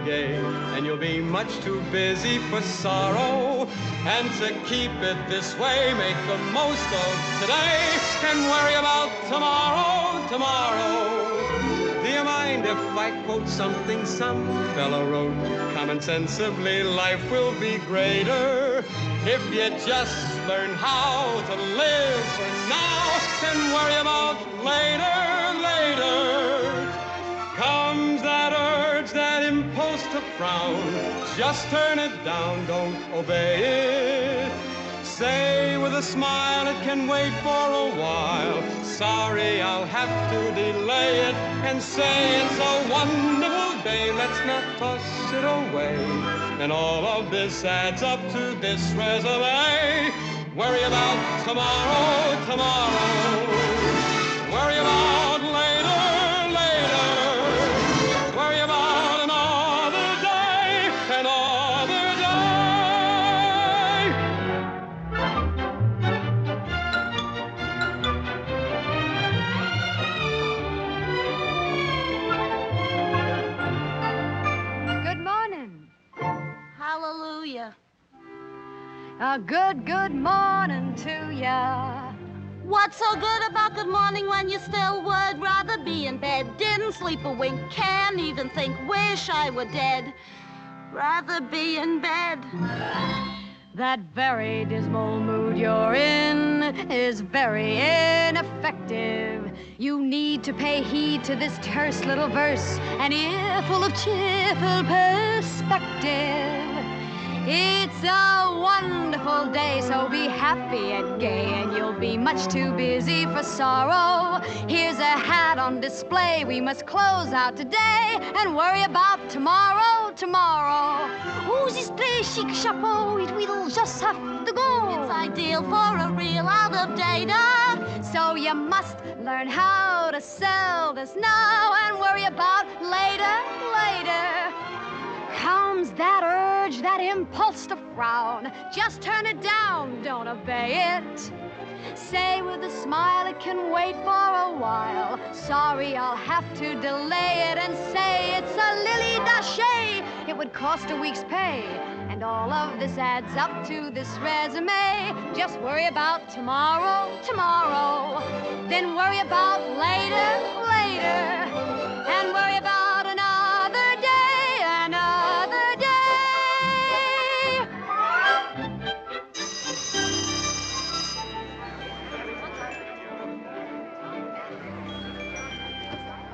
gay, and you'll be much too busy for sorrow. And to keep it this way, make the most of today and worry about tomorrow, tomorrow. Do you mind if I quote something some fellow wrote? Common sensibly, life will be greater if you just learn how to live for now and worry about later, later. Comes that urge, that impulse to frown. Just turn it down, don't obey it. Say with a smile it can wait for a while. Sorry, I'll have to delay it. And say it's a wonderful day, let's not toss it away. And all of this adds up to this resume. Worry about tomorrow, tomorrow. Worry about later, later. Worry about another day, another day. Good morning. Hallelujah. A good morning to ya. What's so good about good morning when you still would rather be in bed? Didn't sleep a wink, can't even think, wish I were dead. Rather be in bed. That very dismal mood you're in is very ineffective. You need to pay heed to this terse little verse, an ear full of cheerful perspective. It's a wonderful day, so be happy and gay, and you'll be much too busy for sorrow. Here's a hat on display, we must close out today and worry about tomorrow, tomorrow. Who's this très chic chapeau? It will just have to go. It's ideal for a real out-of-dater. So you must learn how to sell this now and worry about later, later. Comes that urge, that impulse to frown. Just turn it down, don't obey it. Say with a smile it can wait for a while. Sorry, I'll have to delay it. And say it's a lily daché. It would cost a week's pay. And all of this adds up to this resume. Just worry about tomorrow, tomorrow. Then worry about later, later. And worry about another day, another day.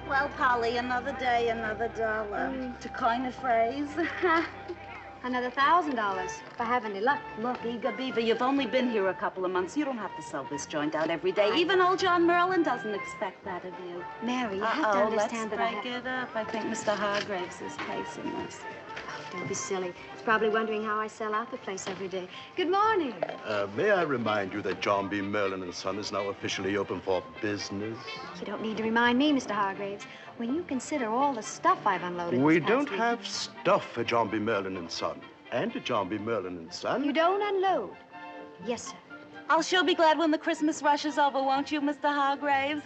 Well, Polly, another day, another dollar. To coin a phrase. Another $1,000, if I have any luck. Look, Eager Beaver, you've only been here a couple of months. You don't have to sell this joint out every day. Even old John Merlin doesn't expect that of you. Mary, you have to understand that let's break it up. I think Mr. Hargraves is casing this. Oh, don't be silly. He's probably wondering how I sell out the place every day. Good morning. May I remind you that John B. Merlin and Son is now officially open for business? You don't need to remind me, Mr. Hargraves. When you consider all the stuff I've unloaded We this past don't week. have stuff for John B. Merlin and Son. And to John B. Merlin and Son. You don't unload? Yes, sir. I'll sure be glad when the Christmas rush is over, won't you, Mr. Hargraves?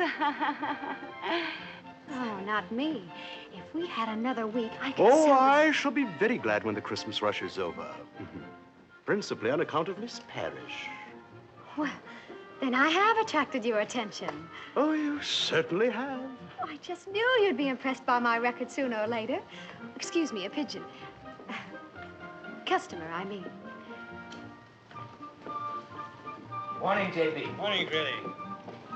Oh, not me. If we had another week, I could Oh, sell I shall be very glad when the Christmas rush is over. Principally on account of Miss Parish. Well, then I have attracted your attention. Oh, you certainly have. Oh, I just knew you'd be impressed by my record sooner or later. Excuse me, a pigeon. Customer, I mean. Morning, J.B. Morning, Freddie.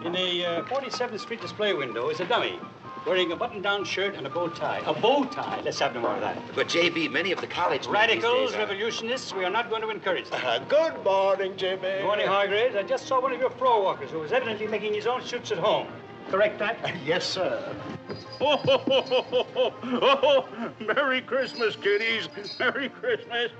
In the 47th Street display window is a dummy wearing a button-down shirt and a bow tie. A bow tie? Let's have no more of that. But, J.B., many of the college Radicals, revolutionists, we are not going to encourage them. Good morning, J.B. Good morning, Hargraves. I just saw one of your floor walkers who was evidently making his own shoots at home. Correct that? Yes, sir. Oh, Merry Christmas, kiddies. Merry Christmas.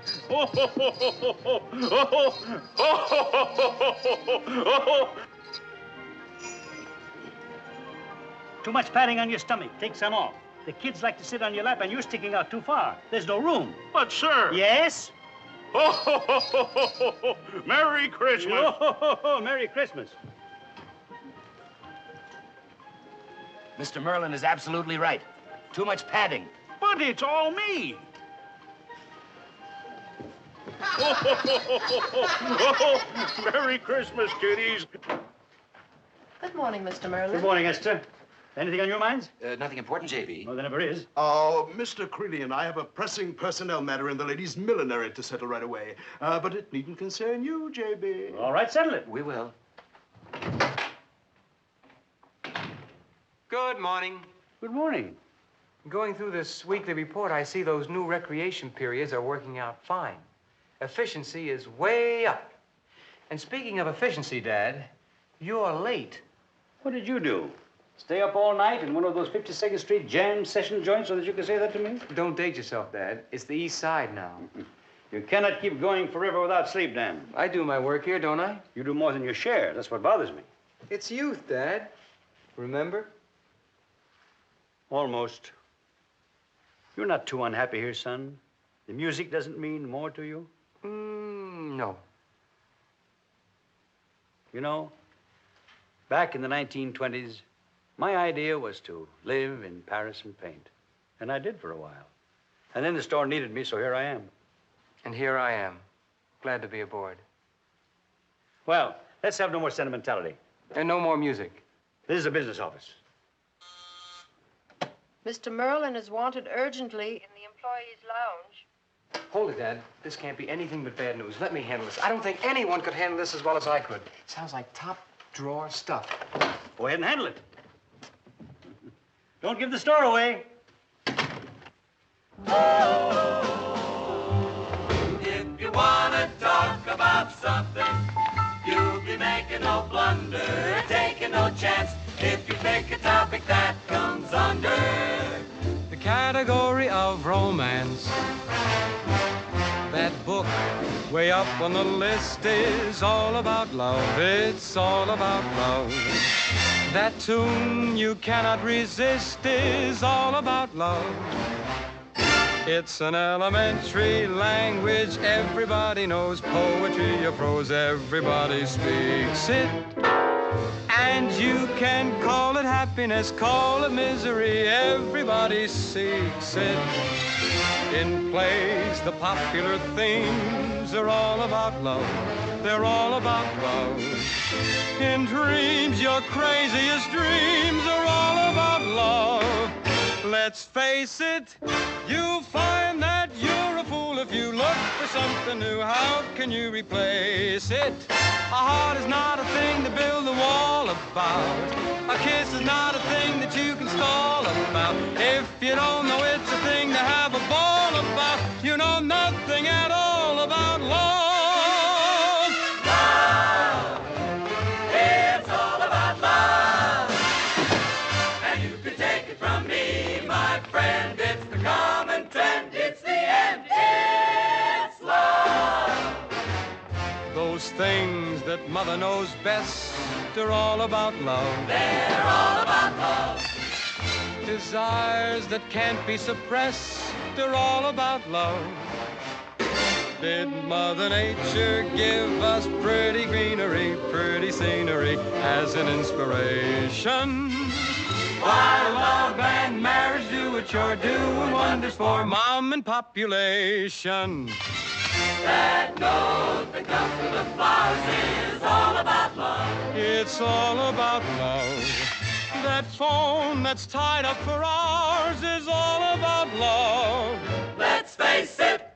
Too much padding on your stomach. Take some off. The kids like to sit on your lap, and you're sticking out too far. There's no room. But, sir. Yes? Merry Christmas. Merry Christmas. Mr. Merlin is absolutely right. Too much padding. But it's all me. Merry Christmas, kiddies. Good morning, Mr. Merlin. Good morning, Esther. Anything on your minds? Nothing important, JB. Well, there never is. Oh, Mr. Creeley and I have a pressing personnel matter in the ladies' millinery to settle right away. But it needn't concern you, J.B. All right, settle it. We will. Good morning. Good morning. Going through this weekly report, I see those new recreation periods are working out fine. Efficiency is way up. And speaking of efficiency, Dad, you're late. What did you do? Stay up all night in one of those 52nd Street jam session joints so that you can say that to me? Don't date yourself, Dad. It's the East Side now. You cannot keep going forever without sleep, Dan. I do my work here, don't I? You do more than your share. That's what bothers me. It's youth, Dad. Remember? Almost. You're not too unhappy here, son. The music doesn't mean more to you? No. You know, back in the 1920s, my idea was to live in Paris and paint. And I did for a while. And then the store needed me, so here I am. And here I am. Glad to be aboard. Well, let's have no more sentimentality. And no more music. This is a business office. Mr. Merlin is wanted urgently in the employees' lounge. Hold it, Dad. This can't be anything but bad news. Let me handle this. I don't think anyone could handle this as well as I could. Sounds like top drawer stuff. Go ahead and handle it. Don't give the store away. If you wanna talk about something, you'll be making no blunder, taking no chance. If you pick a topic that comes under the category of romance, that book way up on the list is all about love. It's all about love. That tune you cannot resist is all about love. It's an elementary language everybody knows. Poetry or prose, everybody speaks it. And you can call it happiness, call it misery, everybody seeks it. In plays, the popular themes are all about love. They're all about love. In dreams, your craziest dreams are all about love. Let's face it, you'll find that you're a fool if you look for something new. How can you replace it? A heart is not a thing to build a wall about. A kiss is not a thing that you can stall about. If you don't know it's a thing to have a ball about, you know nothing at all about love. Love, it's all about love. And you can take it from me, my friend, it's the common trend, it's the end, it's love. Those things that mother knows best are all about love. They're all about love. Desires that can't be suppressed are all about love. Did Mother Nature give us pretty greenery, pretty scenery as an inspiration? While love and marriage do what you're doing wonders for mom and population. That note that comes through the flowers is all about love. It's all about love. That phone that's tied up for hours is all about love. Let's face it,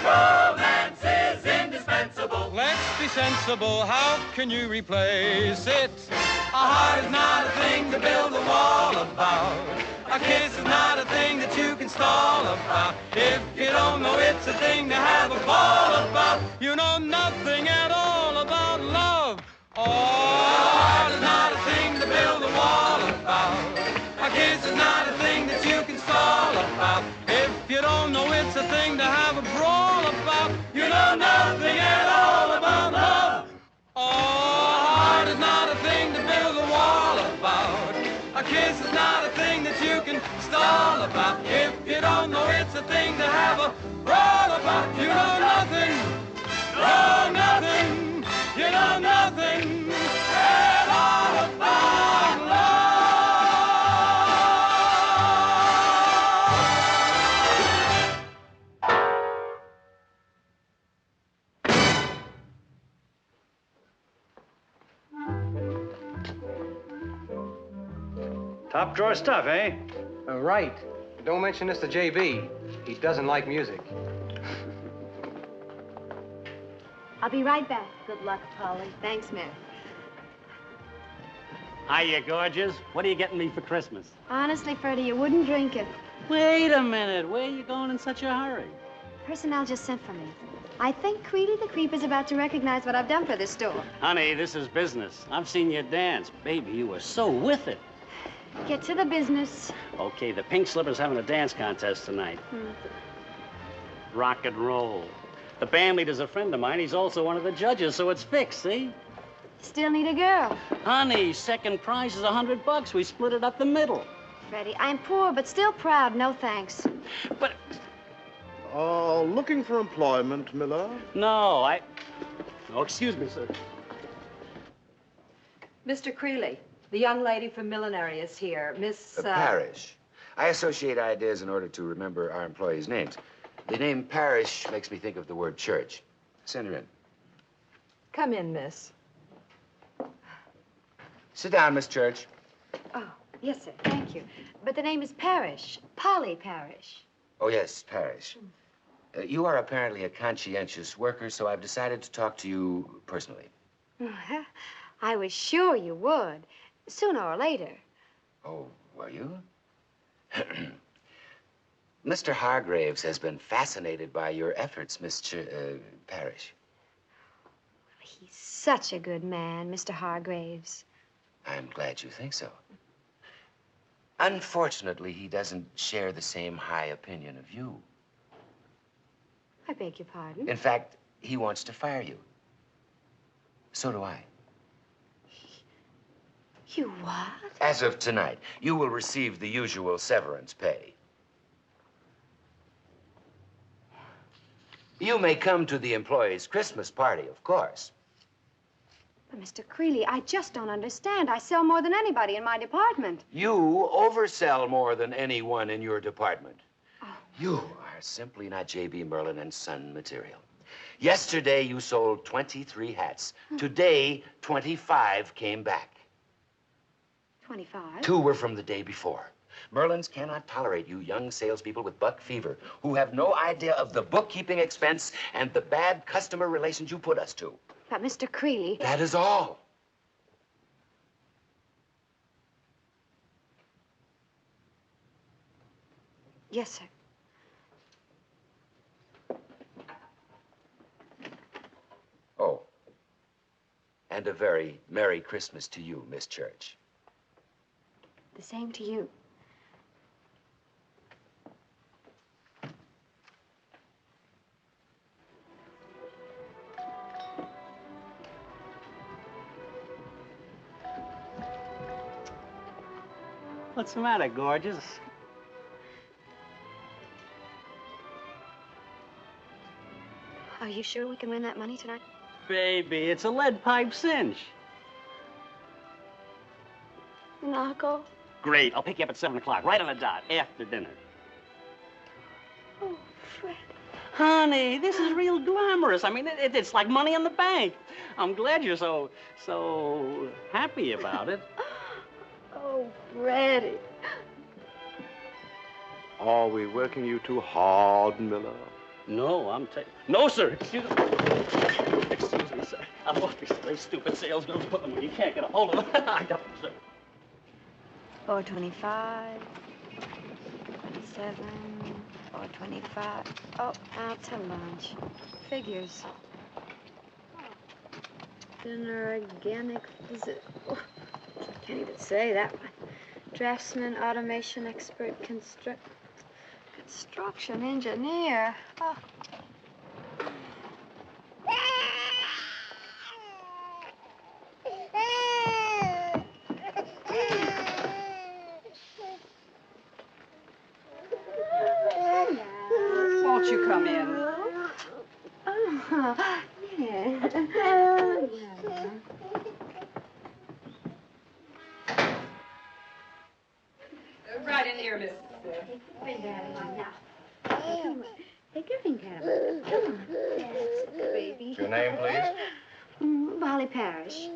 romance is indispensable. Let's be sensible, how can you replace it? A heart is not a thing to build a wall about. A kiss is not a thing that you can stall about. If you don't know it's a thing to have a ball about, you know nothing at all about love. Oh, a heart is not a thing to build a wall about. A kiss is not a thing that you can stall about. If you don't know it's a thing to have a brawl about, you know nothing at all about love. Oh, a heart is not a thing to build a wall about. A kiss is not a thing that you can stall about. If you don't know it's a thing to have a brawl about, you know nothing, no nothing. You know nothing at all about love. Top drawer stuff, eh? Right. Don't mention this to JB. He doesn't like music. I'll be right back. Good luck, Polly. Thanks, Mary. Hiya, gorgeous. What are you getting me for Christmas? Honestly, Freddie, you wouldn't drink it. Wait a minute. Where are you going in such a hurry? Personnel just sent for me. I think Creedy the Creep is about to recognize what I've done for this store. Honey, this is business. I've seen you dance. Baby, you were so with it. Get to the business. Okay, the Pink Slipper's having a dance contest tonight. Rock and roll. The band leader's a friend of mine. He's also one of the judges, so it's fixed, see? Still need a girl. Honey, second prize is $100. We split it up the middle. Freddie, I'm poor, but still proud. No thanks. But... Looking for employment, Miller? No, Oh, excuse me, sir. Mr. Creeley, the young lady from millinery is here. Miss... Parish. I associate ideas in order to remember our employees' names. The name Parish makes me think of the word church. Send her in. Come in, miss. Sit down, Miss Church. Oh, yes, sir. Thank you. But the name is Parish. Polly Parish. Oh, yes, Parish. You are apparently a conscientious worker, so I've decided to talk to you personally. I was sure you would. Sooner or later. Oh, were you? Mr. Hargraves has been fascinated by your efforts, Miss Parish. He's such a good man, Mr. Hargraves. I'm glad you think so. Unfortunately, he doesn't share the same high opinion of you. I beg your pardon? In fact, he wants to fire you. So do I. You what? As of tonight, you will receive the usual severance pay. You may come to the employees' Christmas party, of course. But, Mr. Creeley, I just don't understand. I sell more than anybody in my department. You oversell more than anyone in your department. Oh. You are simply not J.B. Merlin and Son material. Yesterday, you sold 23 hats. Today, 25 came back. 25? 2 were from the day before. Merlins cannot tolerate you young salespeople with buck fever who have no idea of the bookkeeping expense and the bad customer relations you put us to. But, Mr. Creeley... That is all. Yes, sir. Oh. And a very Merry Christmas to you, Miss Church. The same to you. What's the matter, gorgeous? Are you sure we can win that money tonight? Baby, it's a lead pipe cinch. Narco? Great. I'll pick you up at 7 o'clock, right on the dot, after dinner. Oh, Fred. Honey, this is real glamorous. I mean, it's like money in the bank. I'm glad you're so happy about it. Oh, Freddie. Are we working you too hard, Miller? No, No, sir. Excuse me, sir. I'm off these very stupid salesgirls put them when you can't get a hold of them. I don't, sir. 425, 7, 425. Oh, out to lunch. Figures. Dinner, organic visit. Oh, I can't even say that one. Draftsman, automation expert, construction engineer. Oh. Won't you come in? Oh, yeah. Right in here, Miss. Hey, give him Adam. Come on. That's it, baby. Your name, please? Polly Parish.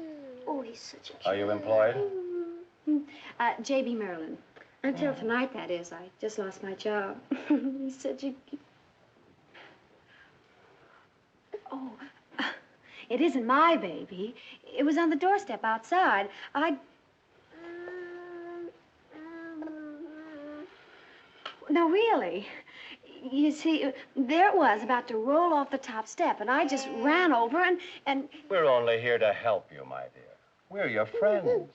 Oh, he's such a... Are you employed? J.B. Merlin. Until tonight, that is. I just lost my job. He's such a... Oh, it isn't my baby. It was on the doorstep outside. No, really. You see, there it was, about to roll off the top step, and I just ran over and... We're only here to help you, my dear. We're your friends.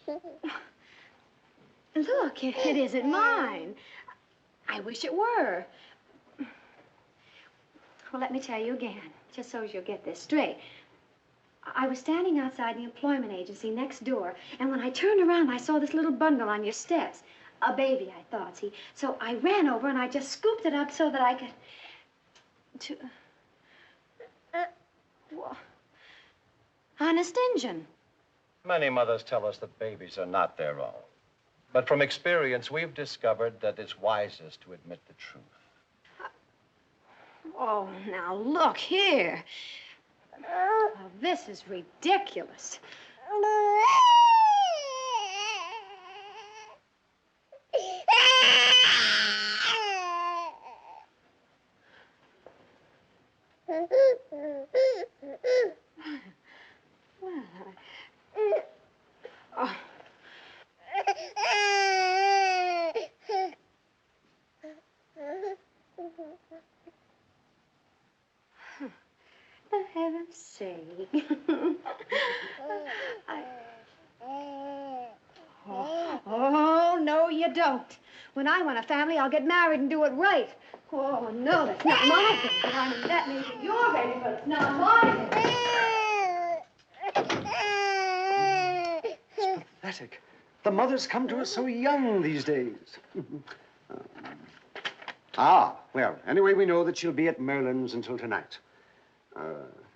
Look, it isn't mine. I wish it were. Well, let me tell you again, just so as you'll get this straight. I was standing outside the employment agency next door, and when I turned around, I saw this little bundle on your steps. A baby, I thought, see. So I ran over, and I just scooped it up so that I could... Honest Injun. Many mothers tell us that babies are not their own. But from experience, we've discovered that it's wisest to admit the truth. Oh, now look here. Oh, this is ridiculous. Oh. For heaven's sake. Oh, no, you don't. When I want a family, I'll get married and do it right. Oh, no, that's not my baby. I mean, that may be your baby, but it's not my baby. It's pathetic. The mothers come to us so young these days. Well, anyway, we know that she'll be at Merlin's until tonight.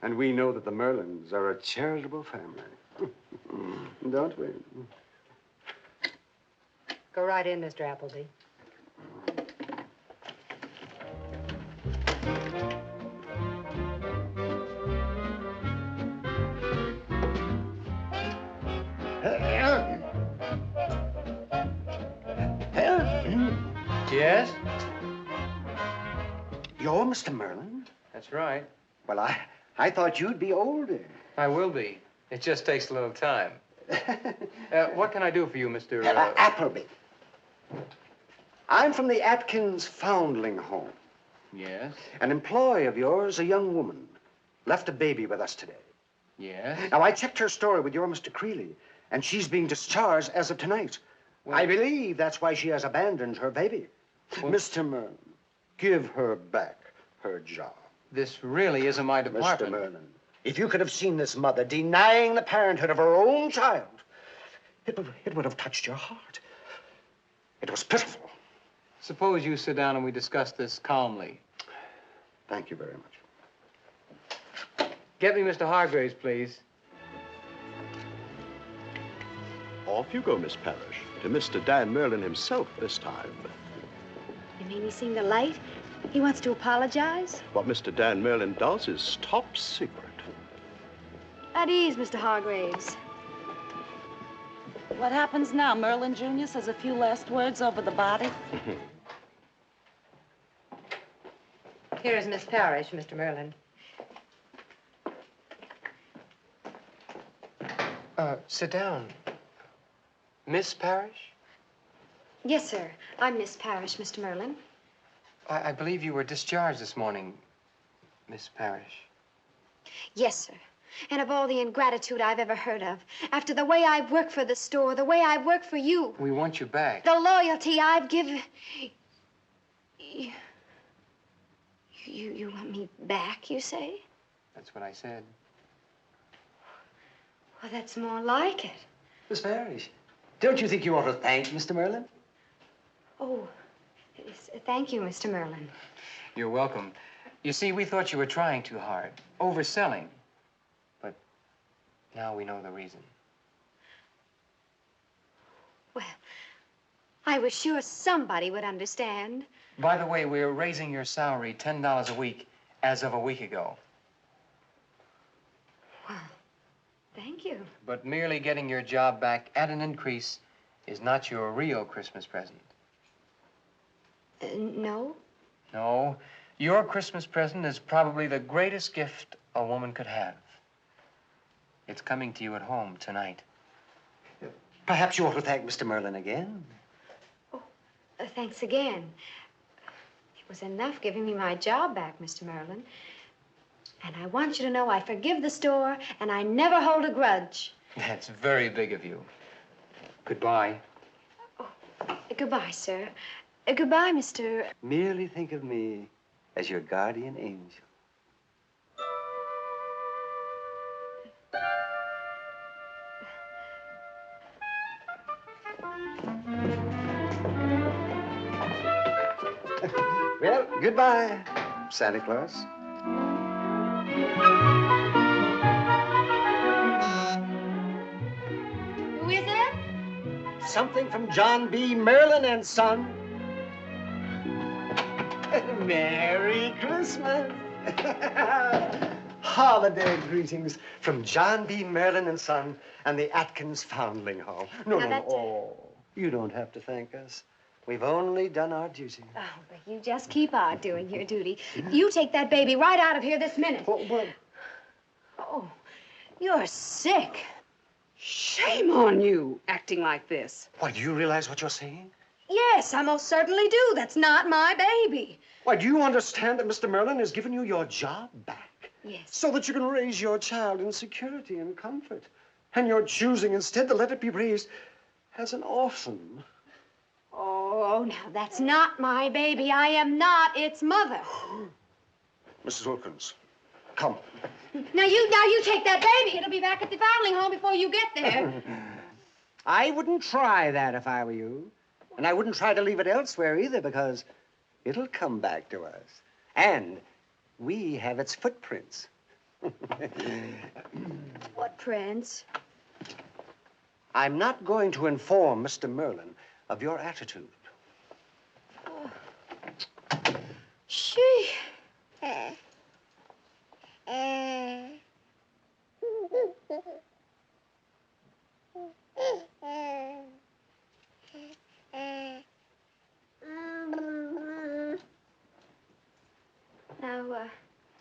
And we know that the Merlins are a charitable family. Don't we? Go right in, Mr. Appleby. Yes? You're Mr. Merlin? That's right. Well, I thought you'd be older. I will be. It just takes a little time. What can I do for you, Mr. Appleby. I'm from the Atkins Foundling Home. Yes? An employee of yours, a young woman, left a baby with us today. Yes? Now, I checked her story with your Mr. Creeley, and she's being discharged as of tonight. Well, I believe that's why she has abandoned her baby. Well, Mr. Merlin, give her back her job. This really isn't my department. Mr. Merlin, if you could have seen this mother denying the parenthood of her own child, it would have touched your heart. It was pitiful. Suppose you sit down and we discuss this calmly. Thank you very much. Get me Mr. Hargraves, please. Off you go, Miss Parish. To Mr. Dan Merlin himself this time. You mean he's seen the light? He wants to apologize? What Mr. Dan Merlin does is top secret. At ease, Mr. Hargraves. What happens now? Merlin Jr. says a few last words over the body. Here's Miss Parish, Mr. Merlin. Sit down. Miss Parish? Yes, sir. I'm Miss Parish, Mr. Merlin. I believe you were discharged this morning, Miss Parish. Yes, sir. And of all the ingratitude I've ever heard of, after the way I've worked for the store, the way I've worked for you. We want you back. The loyalty I've given... You want me back, you say? That's what I said. Well, that's more like it. Miss Parish, don't you think you ought to thank Mr. Merlin? Oh, yes, thank you, Mr. Merlin. You're welcome. You see, we thought you were trying too hard, overselling. But now we know the reason. Well, I was sure somebody would understand. By the way, we're raising your salary $10 a week as of a week ago. Well, thank you. But merely getting your job back at an increase is not your real Christmas present. No? No, your Christmas present is probably the greatest gift a woman could have. It's coming to you at home tonight. Perhaps you ought to thank Mr. Merlin again. Thanks again. It was enough giving me my job back, Mr. Merlin. And I want you to know I forgive the store, and I never hold a grudge. That's very big of you. Goodbye. Goodbye, sir. Goodbye, Mr. Merely think of me as your guardian angel. Well, goodbye, Santa Claus. Who is it? Something from John B. Merlin and Son. Merry Christmas. Holiday greetings from John B. Merlin and Son and the Atkins Foundling Home. No. Oh, you don't have to thank us. We've only done our duty. Oh, but you just keep on doing your duty. You take that baby right out of here this minute. What? Oh, you're sick. Shame on you, acting like this. Why, do you realize what you're saying? Yes, I most certainly do. That's not my baby. Why, do you understand that Mr. Merlin has given you your job back? Yes. So that you can raise your child in security and comfort. And you're choosing instead to let it be raised as an orphan. Oh, now, that's not my baby. I am not its mother. Mrs. Wilkins, come. Now you take that baby. It'll be back at the foundling home before you get there. I wouldn't try that if I were you. And I wouldn't try to leave it elsewhere either, because it'll come back to us. And we have its footprints. What prints? I'm not going to inform Mr. Merlin of your attitude. She.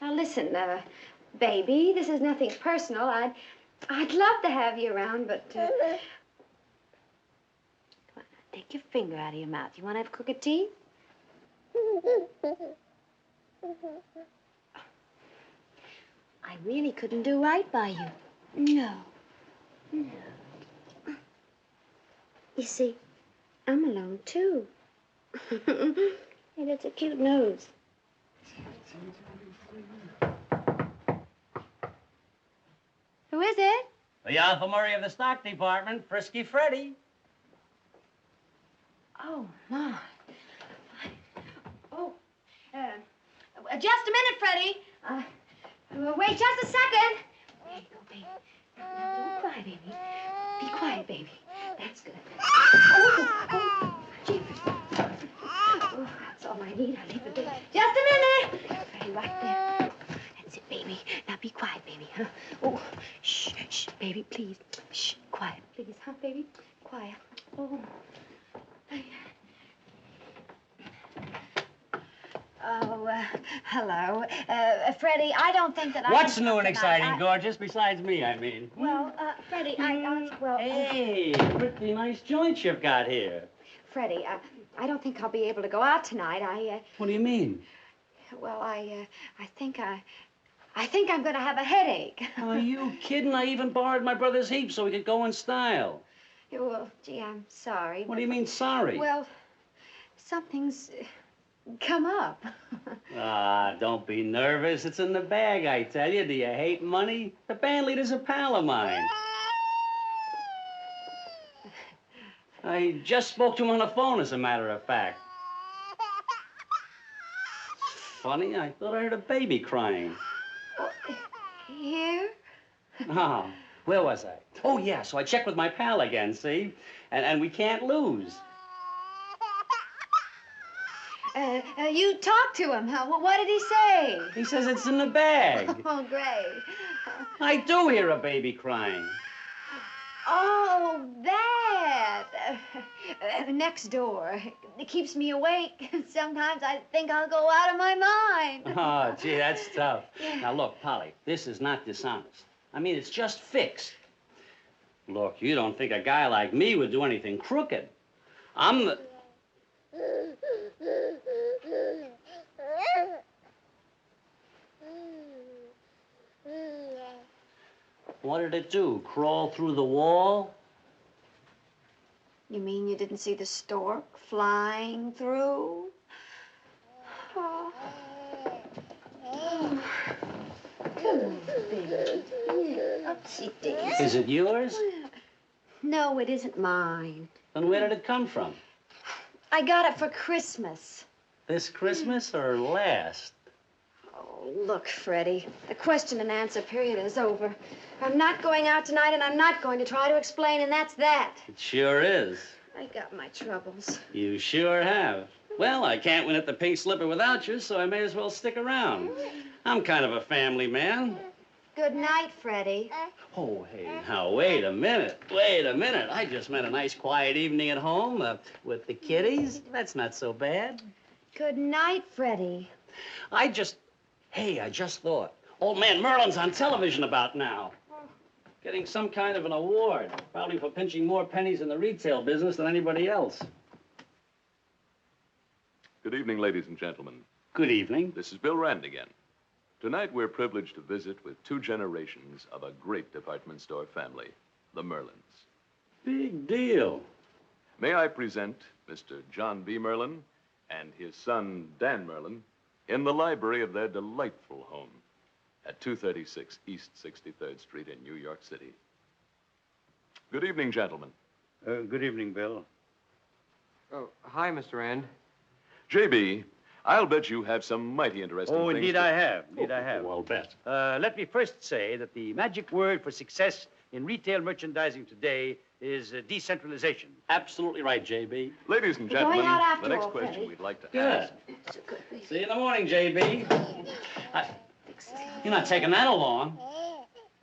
Now listen, baby, this is nothing personal. I'd love to have you around, but, Come on, take your finger out of your mouth. You want to have crooked teeth? I really couldn't do right by you. No. You see, I'm alone, too. Hey, that's a cute nose. Who is it? The infirmary of the stock department, Frisky Freddie. Oh, my. Oh, just a minute, Freddie. Wait just a second. There you go, baby. Now, don't cry, baby. Be quiet, baby. That's good. Oh, jeepers. Oh, that's all I need. I'll leave it there. Just a minute. Freddie, right there. That's it, baby. Now be quiet, baby, huh? Oh, shh, baby, please. Shh, quiet, please, huh, baby? Quiet. Oh. Oh, hello. Freddie, I don't think that What's new and exciting, gorgeous? Besides me, I mean. Well, Freddie, well... Hey, pretty nice joint you've got here. Freddie, I don't think I'll be able to go out tonight. What do you mean? Well, I think I'm going to have a headache. Are you kidding? I even borrowed my brother's heap so we could go in style. Yeah, well, gee, I'm sorry. What do you mean, sorry? Well, something's come up. Don't be nervous. It's in the bag, I tell you. Do you hate money? The band leader's a pal of mine. I just spoke to him on the phone, as a matter of fact. Funny, I thought I heard a baby crying. Here? Oh, where was I? Oh, yeah, so I checked with my pal again, see? And we can't lose. You talked to him, huh? What did he say? He says it's in the bag. Oh, great. I do hear a baby crying. Oh, that. Next door. It keeps me awake. Sometimes I think I'll go out of my mind. Oh, gee, that's tough. Now, look, Polly, this is not dishonest. I mean, it's just fixed. Look, you don't think a guy like me would do anything crooked. I'm the... What did it do? Crawl through the wall? You mean you didn't see the stork flying through? Oh. Oh. Come on, baby. Upsy daisy. Is it yours? No, it isn't mine. Then where did it come from? I got it for Christmas. This Christmas or last? Oh, look, Freddie, the question and answer period is over. I'm not going out tonight, and I'm not going to try to explain, and that's that. It sure is. I got my troubles. You sure have. Well, I can't win at the pink slipper without you, so I may as well stick around. I'm kind of a family man. Good night, Freddie. Oh, hey, now, wait a minute. Wait a minute. I just meant a nice, quiet evening at home with the kiddies. That's not so bad. Good night, Freddie. I just thought. Old man Merlin's on television about now. Getting some kind of an award, probably for pinching more pennies in the retail business than anybody else. Good evening, ladies and gentlemen. Good evening. This is Bill Rand again. Tonight, we're privileged to visit with two generations of a great department store family, the Merlins. Big deal. May I present Mr. John B. Merlin and his son, Dan Merlin, in the library of their delightful home at 236 East 63rd Street in New York City. Good evening, gentlemen. Good evening, Bill. Oh, hi, Mr. Rand. J.B., I'll bet you have some mighty interesting things. Indeed I have. Indeed I have. Well, bet. Let me first say that the magic word for success in retail merchandising today is decentralization. Absolutely right, J.B. Ladies and gentlemen, the next question we'd like to ask. Good. See you in the morning, J.B. You're not taking that along.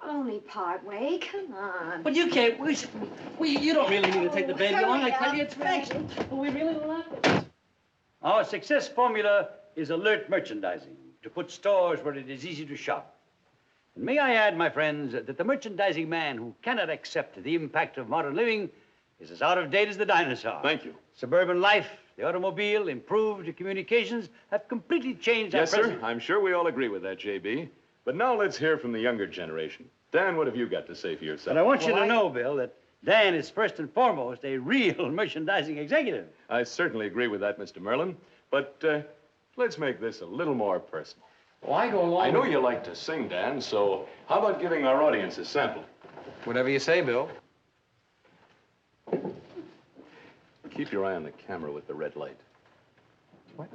Only part way. Come on. But you can't. You don't really need to take the baby along. I tell you, it's fixed. We really love it. Our success formula is alert merchandising, to put stores where it is easy to shop. And may I add, my friends, that the merchandising man who cannot accept the impact of modern living is as out of date as the dinosaur. Thank you. Suburban life, the automobile, improved communications have completely changed Yes, our sir. present... I'm sure we all agree with that, J.B. But now let's hear from the younger generation. Dan, what have you got to say for yourself? But I want you to know, Bill, that Dan is first and foremost a real merchandising executive. I certainly agree with that, Mr. Merlin. But let's make this a little more personal. Well, I go along. I know you like to sing, Dan, so how about giving our audience a sample? Whatever you say, Bill. Keep your eye on the camera with the red light. What?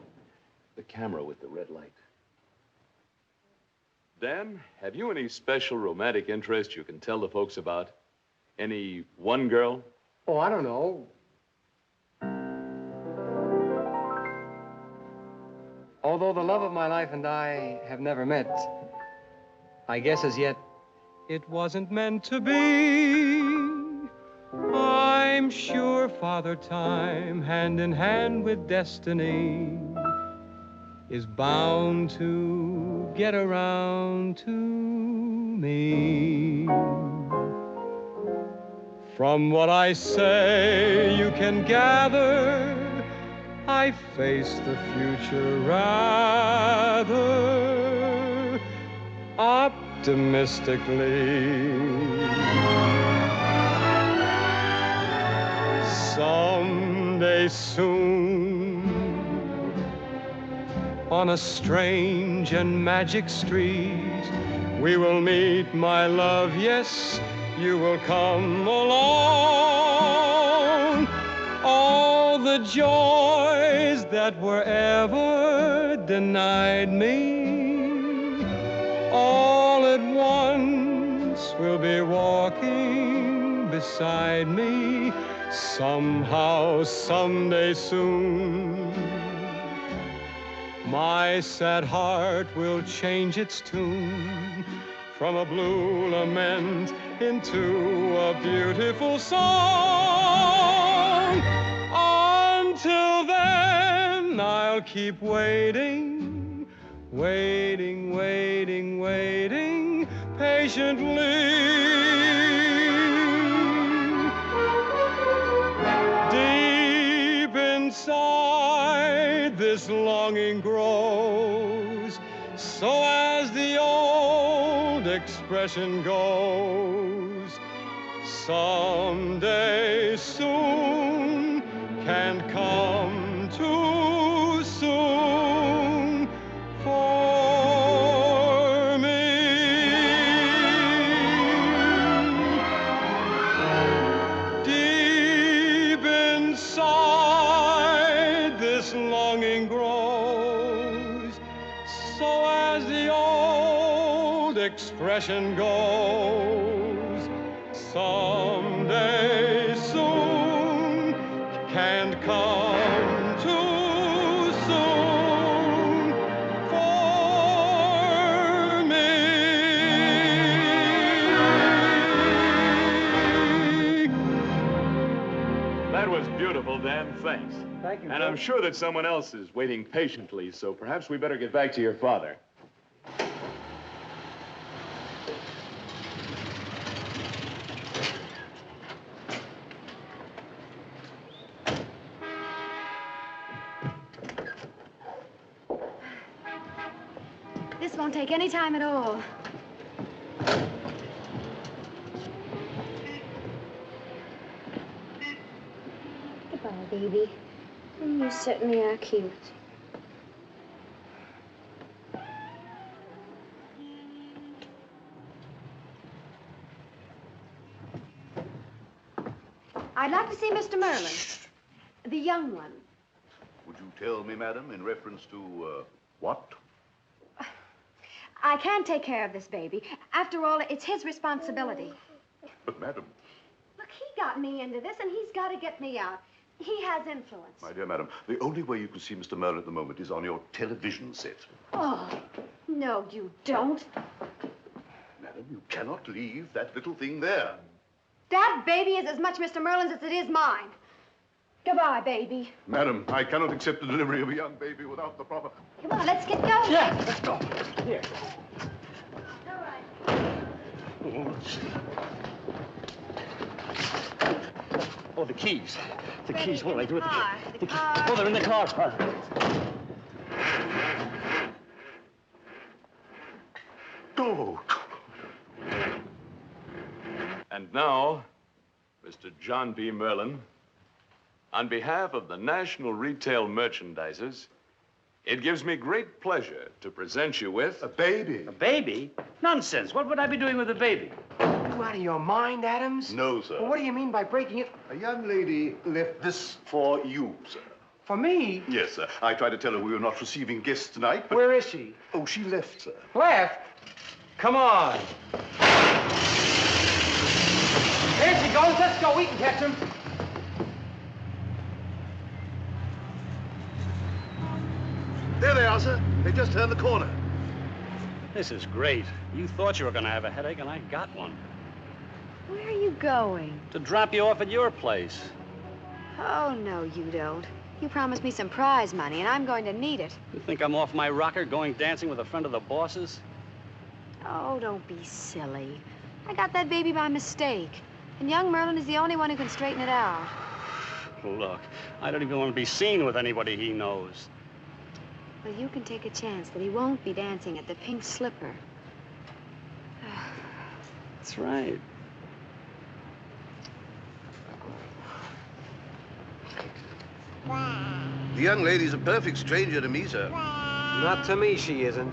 The camera with the red light. Dan, have you any special romantic interest you can tell the folks about? Any one girl? Oh, I don't know. Although the love of my life and I have never met, I guess as yet It wasn't meant to be. I'm sure Father Time, hand in hand with destiny, is bound to get around to me. From what I say, you can gather I face the future rather optimistically. Someday soon, on a strange and magic street, we will meet, my love, yes, you will come along. All the joys that were ever denied me, all at once will be walking beside me. Somehow, someday soon, my sad heart will change its tune from a blue lament into a beautiful song. Until then, I'll keep waiting, waiting, waiting, waiting patiently. Deep inside, this longing grows, so as the old expression goes, someday soon can't come too soon for me. Deep inside, this longing grows, so as the old expression goes, someday soon can't come too soon for me. That was beautiful, Dan. Thanks. Thank you, And Joe. I'm sure that someone else is waiting patiently, so perhaps we better get back to your father. This won't take any time at all. Goodbye, baby. You certainly are cute. I'd like to see Mr. Merlin, the young one. Would you tell me, madam, in reference to, what? I can't take care of this baby. After all, it's his responsibility. But, madam, Look, he got me into this, and he's got to get me out. He has influence. my dear madam, the only way you can see Mr. Merlin at the moment is on your television set. Oh, no, you don't. Madam, you cannot leave that little thing there. That baby is as much Mr. Merlin's as it is mine. Goodbye, baby. Madam, I cannot accept the delivery of a young baby without the proper... Come on, let's get going. Yeah, let's go. Here. All right. Oh, the keys. The Freddie, keys. What do I do with the car, keys? the car. Oh, they're in the car. Go. And now, Mr. John B. Merlin, on behalf of the National Retail Merchandisers, it gives me great pleasure to present you with... A baby. A baby? Nonsense. What would I be doing with a baby? You out of your mind, Adams? No, sir. Well, what do you mean by breaking it? A young lady left this for you, sir. For me? Yes, sir. I tried to tell her we were not receiving guests tonight, but... Where is she? Oh, she left, sir. Left? Come on. There she goes. Let's go. We can catch him. There they are, sir. They just turned the corner. This is great. You thought you were going to have a headache, and I got one. Where are you going? To drop you off at your place. Oh, no, you don't. You promised me some prize money, and I'm going to need it. You think I'm off my rocker going dancing with a friend of the boss's? Oh, don't be silly. I got that baby by mistake. And young Merlin is the only one who can straighten it out. Look, I don't even want to be seen with anybody he knows. Well, you can take a chance that he won't be dancing at the Pink Slipper. That's right. The young lady's a perfect stranger to me, sir. Not to me, she isn't.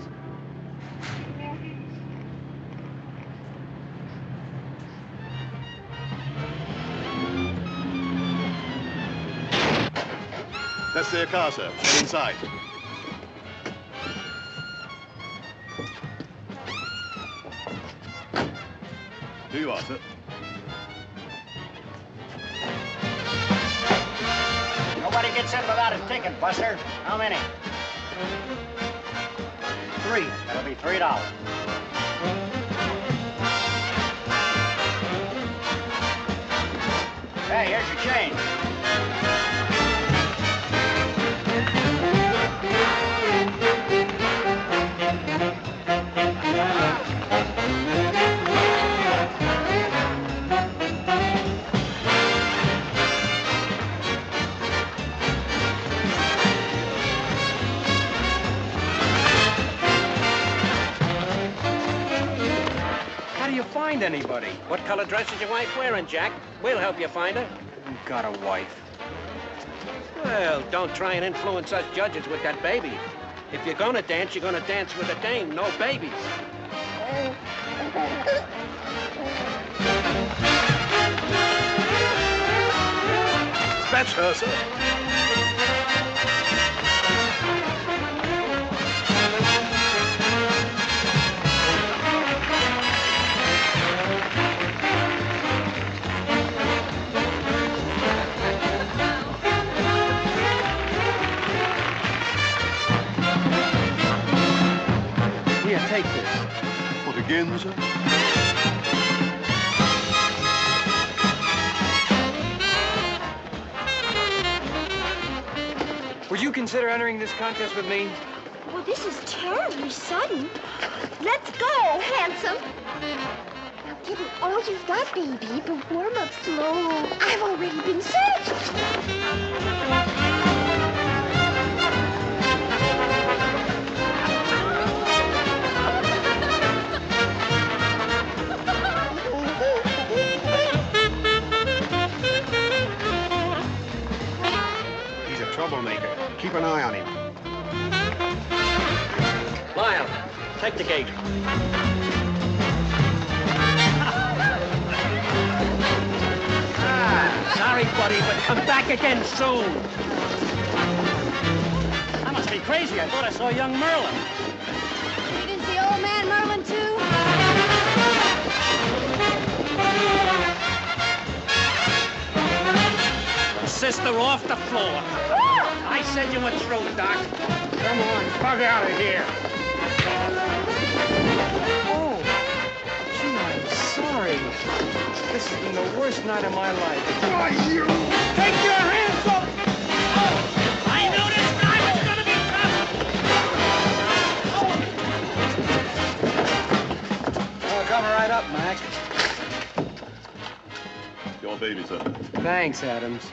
That's their car, sir. Get inside. Here you are, sir. Nobody gets in without a ticket, Buster. How many? 3. That'll be $3. Hey, here's your change. How do you find anybody? What color dress is your wife wearing, Jack? We'll help you find her. You got a wife. Well, don't try and influence us judges with that baby. If you're gonna dance, you're gonna dance with a dame, no babies. That's her, sir. Here, take this. What, again, sir? Would you consider entering this contest with me? Well, this is terribly sudden. Let's go, handsome. Now give it all you've got, baby, but warm up slow. I've already been searched. He's a troublemaker. Keep an eye on him. Lyle, take the gate. Sorry, buddy, but come back again soon. I must be crazy. I thought I saw young Merlin. You didn't see old man Merlin, too? Sister off the floor. I said you were through, Doc. Come on, bug out of here. Oh, gee, I'm sorry. This has been the worst night of my life. Why, you! Take your hands up! Oh, I knew this guy was gonna be tough! Oh, come right up, Mac. Your baby, sir. Thanks, Adams.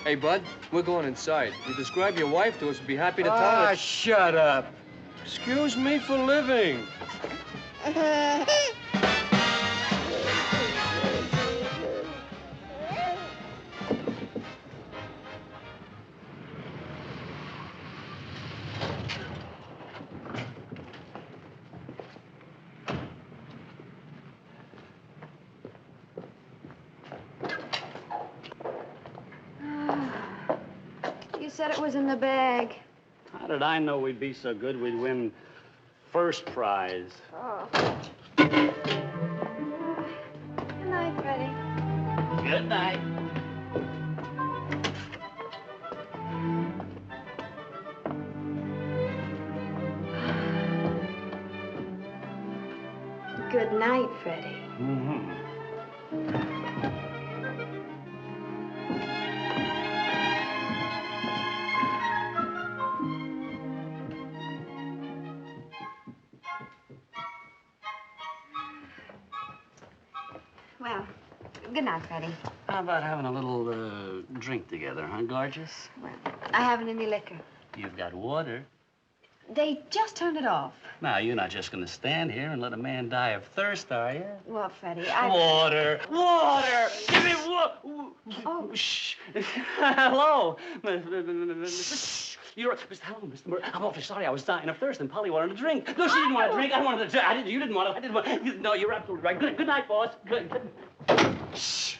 Hey, Bud, we're going inside. You describe your wife to us, we'd be happy to tell her. Ah, shut up. Excuse me for living. You said it was in the bag. How did I know we'd be so good we'd win first prize? Oh. Good night, Freddie. Good night. Good night, Freddie. Mm-hmm. Well, good night, Freddie. How about having a little drink together, huh, gorgeous? Well, I haven't any liquor. You've got water. They just turned it off. Now, you're not just going to stand here and let a man die of thirst, are you? Well, Freddie, I... Water! Water! Give me water! Oh. Shh. Hello. You're... Hello, Mr. Merkel. I'm awfully sorry. I was dying of thirst, and Polly wanted a drink. No, she didn't want a drink. I wanted a drink. I didn't. You didn't want it. I didn't want it. No, you're absolutely right. Good night, boss. Good. Shh.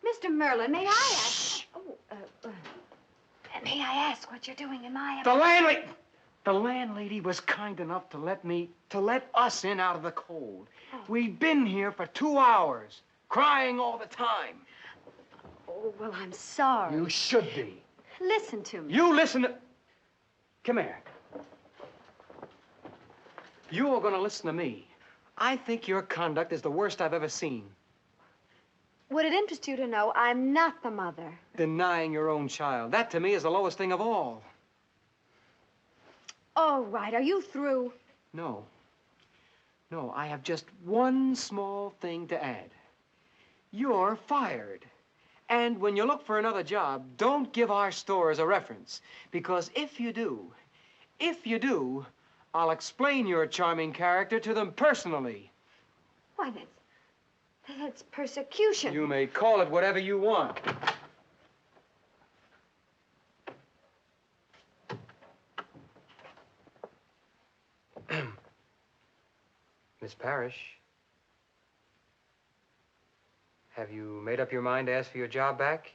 Mr. Merlin, may I ask... may I ask what you're doing in my... The landlady was kind enough to let us in out of the cold. Oh. We've been here for 2 hours, crying all the time. Oh, well, I'm sorry. You should be. Listen to me. You listen to... Come here. You are going to listen to me. I think your conduct is the worst I've ever seen. Would it interest you to know I'm not the mother? Denying your own child. That, to me, is the lowest thing of all. All right, are you through? No. No, I have just one small thing to add. You're fired. And when you look for another job, don't give our store as a reference. Because if you do, I'll explain your charming character to them personally. Why, that's persecution. You may call it whatever you want. Miss Parish, have you made up your mind to ask for your job back?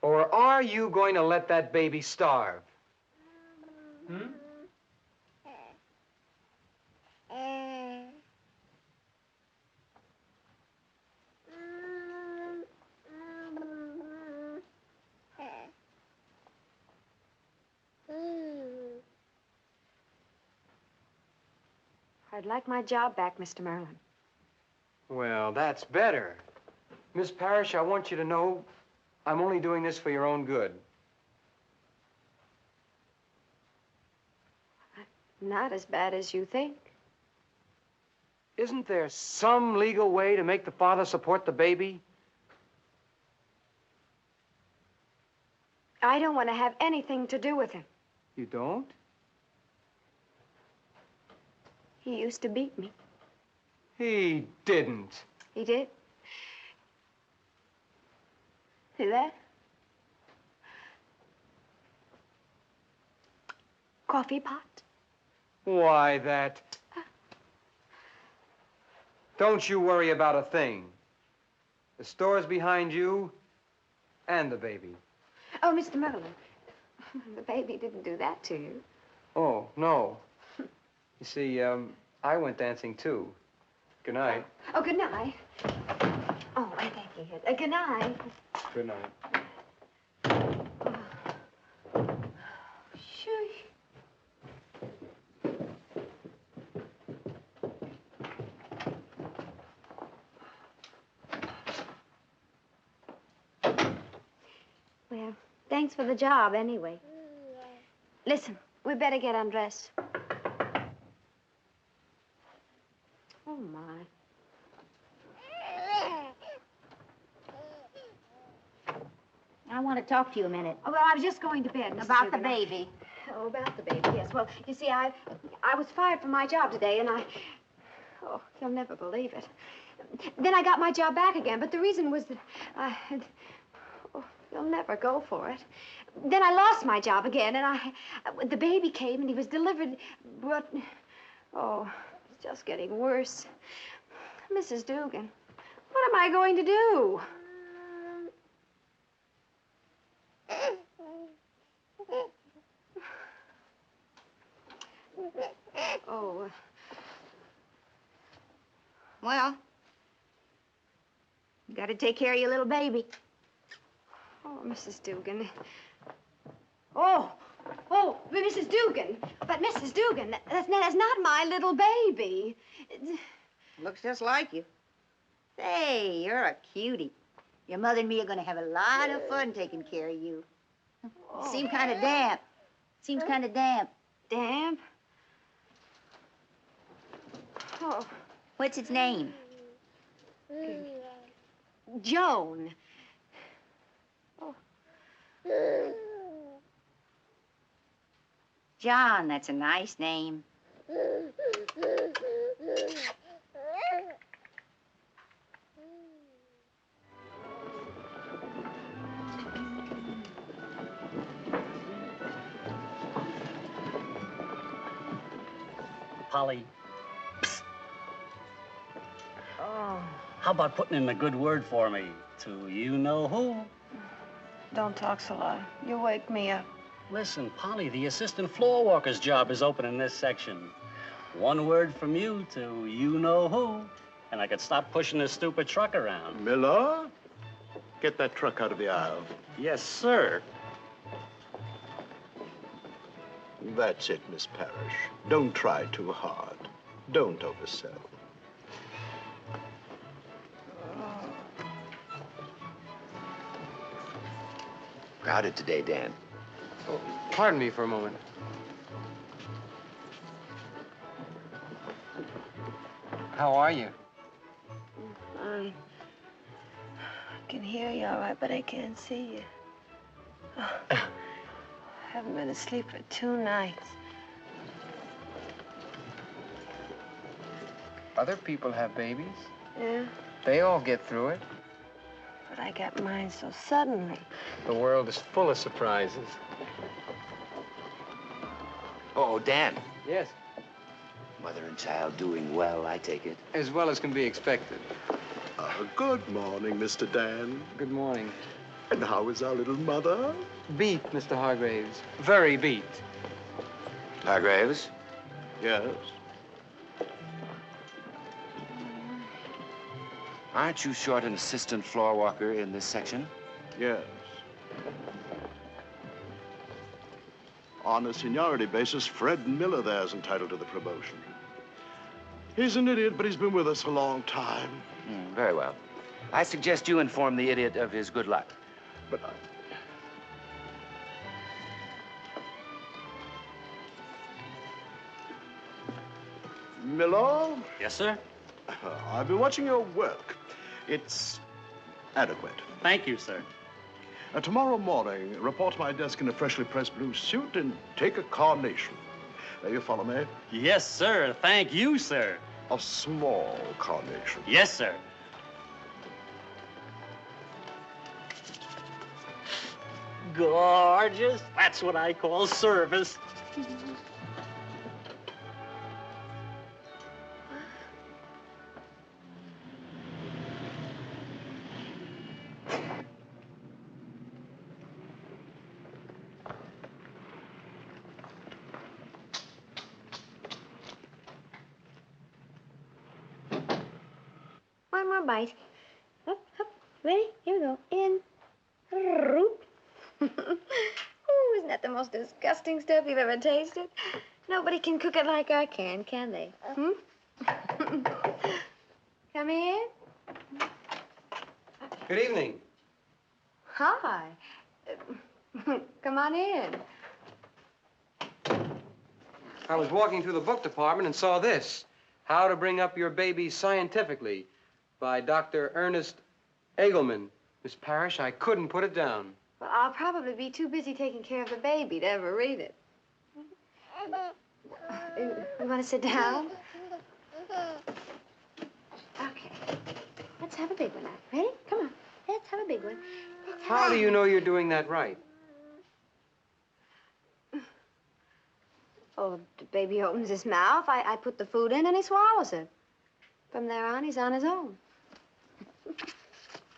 Or are you going to let that baby starve? Hmm? I'd like my job back, Mr. Merlin. Well, that's better. Miss Parish, I want you to know I'm only doing this for your own good. Not as bad as you think. Isn't there some legal way to make the father support the baby? I don't want to have anything to do with him. You don't? He used to beat me. He didn't. He did. See that? Coffee pot. Why, that... Don't you worry about a thing. The store's behind you and the baby. Oh, Mr. Merlin, the baby didn't do that to you. Oh, no. You see, I went dancing, too. Good night. Oh, good night. Oh, I thank you. Good night. Good night. Shush. Well, thanks for the job, anyway. Listen, we better get undressed. Oh, my. I want to talk to you a minute. Oh, well, I was just going to bed, Mrs. About the Dugan. baby. Oh, about the baby, yes. Well, you see, I was fired from my job today, and oh, you'll never believe it. Then I got my job back again, but the reason was that oh, you'll never go for it. Then I lost my job again, and the baby came, and he was delivered, but, oh, it's just getting worse. Mrs. Dugan, what am I going to do? Oh. Well, you got to take care of your little baby. Oh, Mrs. Dugan. Oh, Mrs. Dugan. But, Mrs. Dugan, that's not my little baby. Looks just like you. Say, you're a cutie. Your mother and me are going to have a lot of fun taking care of you. Oh. Seems kind of damp. Seems kind of damp. Damp? Oh. What's its name? Joan. Oh. John, that's a nice name. Polly, Oh. how about putting in a good word for me to you-know-who? Don't talk so loud. You'll wake me up. Listen, Polly, the assistant floor walker's job is open in this section. One word from you to you-know-who, and I could stop pushing this stupid truck around. Miller, get that truck out of the aisle. Yes, sir. That's it, Miss Parish. Don't try too hard. Don't oversell. Crowded today, Dan. Oh, pardon me for a moment. How are you? Fine. I can hear you all right, but I can't see you. Oh, I haven't been asleep for 2 nights. Other people have babies. Yeah, They all get through it. but I got mine so suddenly. The world is full of surprises. Oh, Dan. Yes. Mother and child doing well, I take it. As well as can be expected. Good morning, Mr. Dan. Good morning. And how is our little mother? Beat, Mr. Hargraves. Very beat. Hargraves? Yes. Aren't you short an assistant floor walker in this section? Yes. On a seniority basis, Fred Miller there is entitled to the promotion. He's an idiot, but he's been with us a long time. Very well. I suggest you inform the idiot of his good luck. But Miller? Yes, sir? I've been watching your work. It's adequate. Thank you, sir. Tomorrow morning, report to my desk in a freshly pressed blue suit and take a carnation. You follow me? Yes, sir. Thank you, sir. A small carnation. Yes, sir. Gorgeous. That's what I call service. One more bite. Up, up. Ready? Here we go. In. Root. Ooh, isn't that the most disgusting stuff you've ever tasted? Nobody can cook it like I can they? Come in. Good evening. Hi. Come on in. I was walking through the book department and saw this. How to Bring Up Your Baby Scientifically by Dr. Ernest Egelman. Miss Parish, I couldn't put it down. Well, I'll probably be too busy taking care of the baby to ever read it. You want to sit down? Okay. Let's have a big one now. Ready? Come on. Let's have a big one. How do you know you're doing that right? Oh, the baby opens his mouth, I put the food in, and he swallows it. From there on, he's on his own.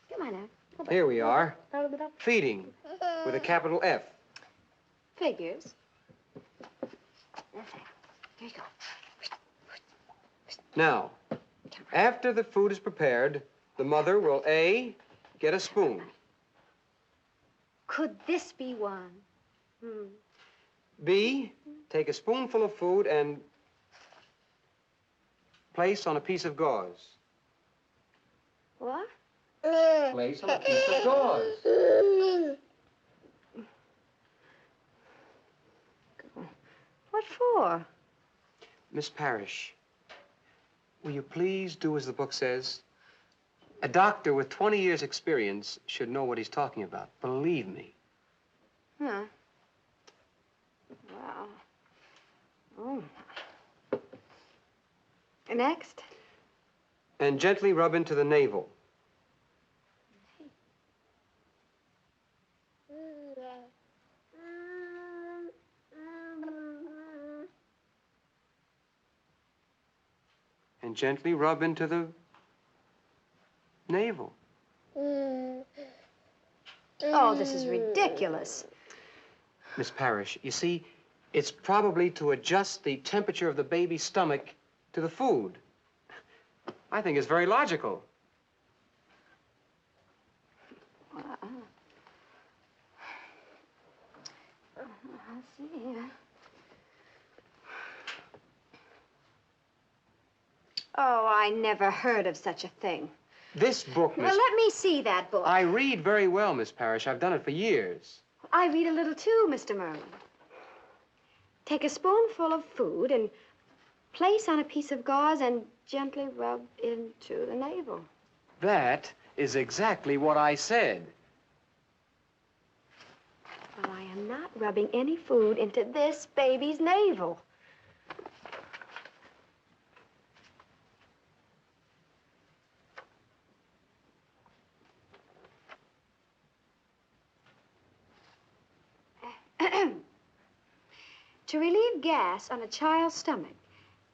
Come on now. Here we are. Feeding with a capital F. Figures. Here you go. Now, after the food is prepared, the mother will A, get a spoon. Could this be one? B, take a spoonful of food and place on a piece of gauze. What? Place on a piece of gauze. What for? Miss Parish, will you please do as the book says? A doctor with 20 years' experience should know what he's talking about. Believe me. Huh. Wow. Oh. Next. And gently rub into the navel. And gently rub into the navel. Oh, this is ridiculous. Miss Parish, you see, it's probably to adjust the temperature of the baby's stomach to the food. I think it's very logical. I'll see. Oh, I never heard of such a thing. This book, Miss... Well, let me see that book. I read very well, Miss Parish. I've done it for years. I read a little too, Mr. Merlin. Take a spoonful of food and place on a piece of gauze and gently rub into the navel. That is exactly what I said. Well, I am not rubbing any food into this baby's navel. To relieve gas on a child's stomach,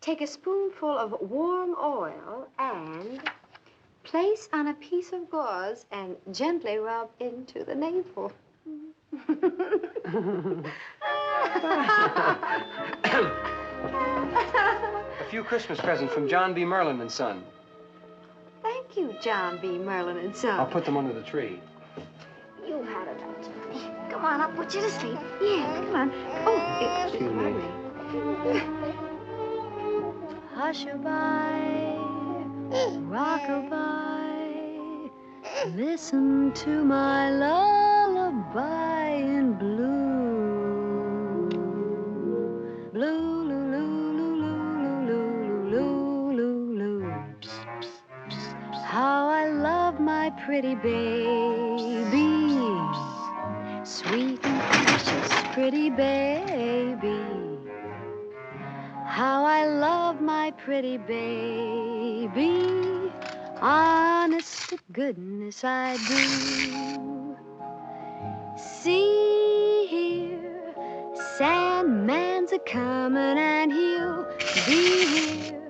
take a spoonful of warm oil and place on a piece of gauze and gently rub into the navel. A few Christmas presents from John B. Merlin and Son. Thank you, John B. Merlin and Son. I'll put them under the tree. You had it out. Come on, I'll put you to sleep. Yeah, come on. Oh, Excuse me. Hush-a-bye, rock-a-bye, listen to my lullaby in blue. Blue, loo, loo, loo, loo, loo, loo, loo. How I love my pretty baby, sweet and precious pretty baby. How I love my pretty baby, honest to goodness I do. See here, Sandman's a-comin' and he'll be here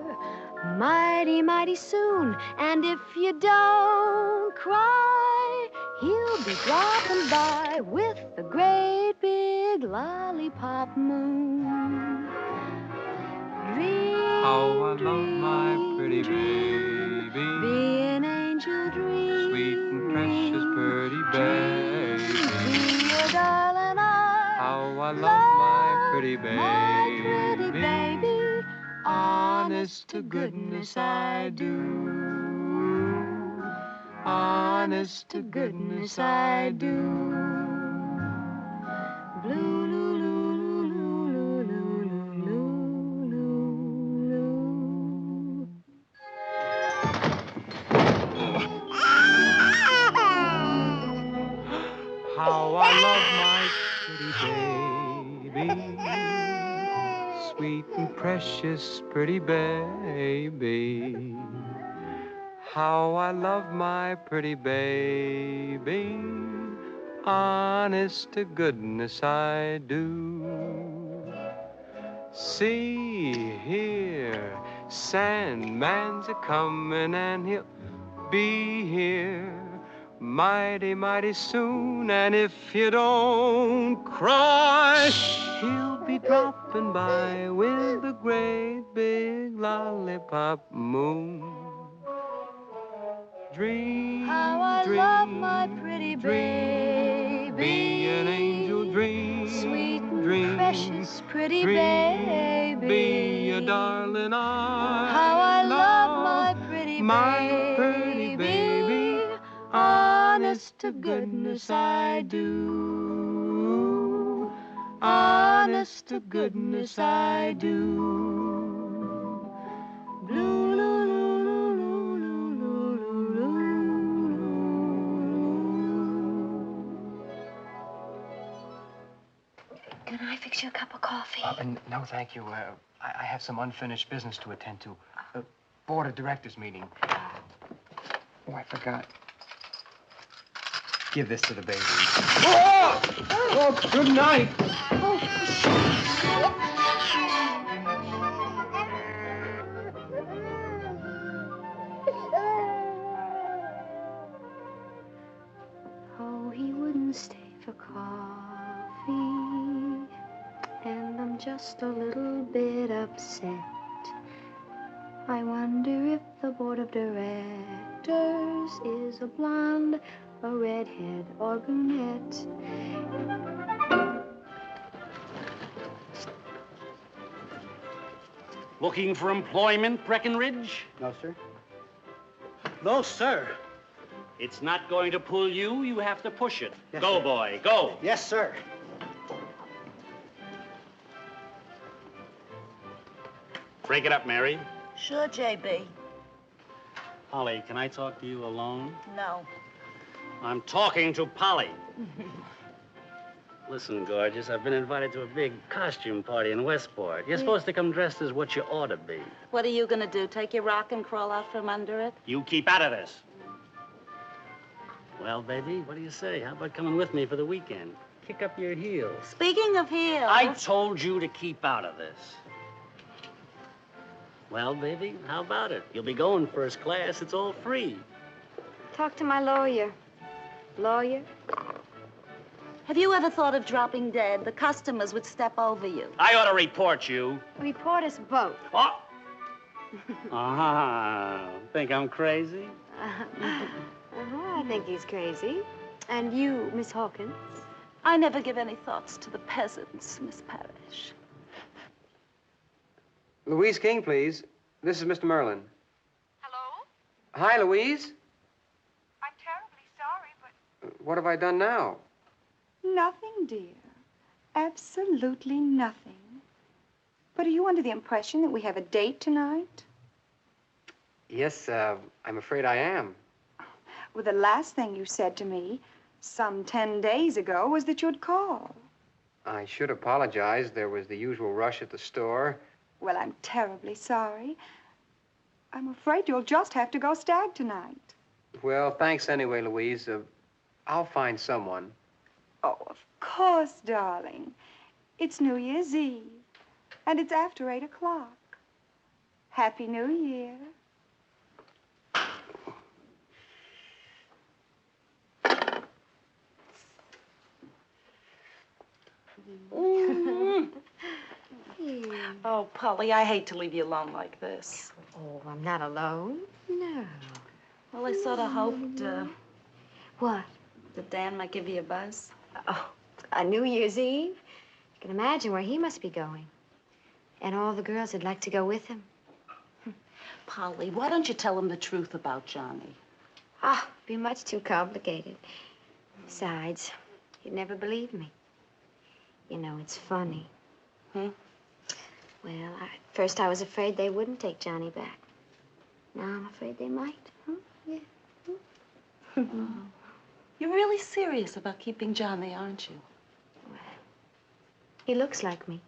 mighty, mighty soon. And if you don't cry, he'll be dropping by with a great big lollipop moon. Dream, How I love my pretty baby. be an angel dream. Sweet and precious pretty baby. Be your darling eye. How I love my pretty baby. My pretty baby. Honest to goodness I do. Honest to goodness I do. Blue, loo, loo, loo, loo, loo, loo, loo. How I love my pretty baby. Sweet and precious pretty baby. How I love my pretty baby. Honest to goodness I do. See here, Sandman's a-comin' and he'll be here mighty, mighty soon. And if you don't cry, he'll be dropping by with a great big lollipop moon. Dream, How I dream, love my pretty baby. be an angel dream. Sweet and dream, precious pretty dream, baby. be a darling I How I love my pretty baby. Honest to goodness I do. Honest to goodness I do. Blue, loo, loo, loo, loo, loo, Can I fix you a cup of coffee? No, thank you. I have some unfinished business to attend to. Board of directors meeting. Oh, I forgot. Give this to the baby. Oh! Oh, good night. Oh, he wouldn't stay for coffee, and I'm just a little bit upset. I wonder if the board of directors is a blonde, a redhead, or brunette. Looking for employment, Breckenridge? No, sir. No, sir. It's not going to pull you. You have to push it. Yes, Go, sir. boy, go. Yes, sir. Break it up, Mary. Sure, JB. Polly, can I talk to you alone? No. I'm talking to Polly. Listen, gorgeous, I've been invited to a big costume party in Westport. You're supposed to come dressed as what you ought to be. What are you gonna do? Take your rock and crawl out from under it? You keep out of this. Well, baby, what do you say? How about coming with me for the weekend? Kick up your heels. Speaking of heels. I told you to keep out of this. Well, baby, how about it? You'll be going first class. It's all free. Talk to my lawyer. Lawyer? Have you ever thought of dropping dead? The customers would step over you. I ought to report you. Report us both. Oh! Think I'm crazy? I think he's crazy. And you, Miss Hawkins? I never give any thoughts to the peasants, Miss Parish. Louise King, please. This is Mr. Merlin. Hello? Hi, Louise. I'm terribly sorry, but... What have I done now? Nothing, dear. Absolutely nothing. But are you under the impression that we have a date tonight? Yes, I'm afraid I am. Well, the last thing you said to me some 10 days ago was that you'd call. I should apologize. There was the usual rush at the store. Well, I'm terribly sorry. I'm afraid you'll just have to go stag tonight. Well, thanks anyway, Louise. I'll find someone. Oh, of course, darling. It's New Year's Eve, and it's after 8 o'clock. Happy New Year. Oh, Polly, I hate to leave you alone like this. Oh, I'm not alone. No. Well, I sort of hoped, What? that Dan might give you a buzz. Oh, on New Year's Eve? You can imagine where he must be going. And all the girls would like to go with him. Polly, why don't you tell him the truth about Johnny? Ah, it'd be much too complicated. Besides, he'd never believe me. You know, it's funny. Well, at first I was afraid they wouldn't take Johnny back. Now I'm afraid they might. Yeah. You're really serious about keeping Johnny, aren't you? He looks like me.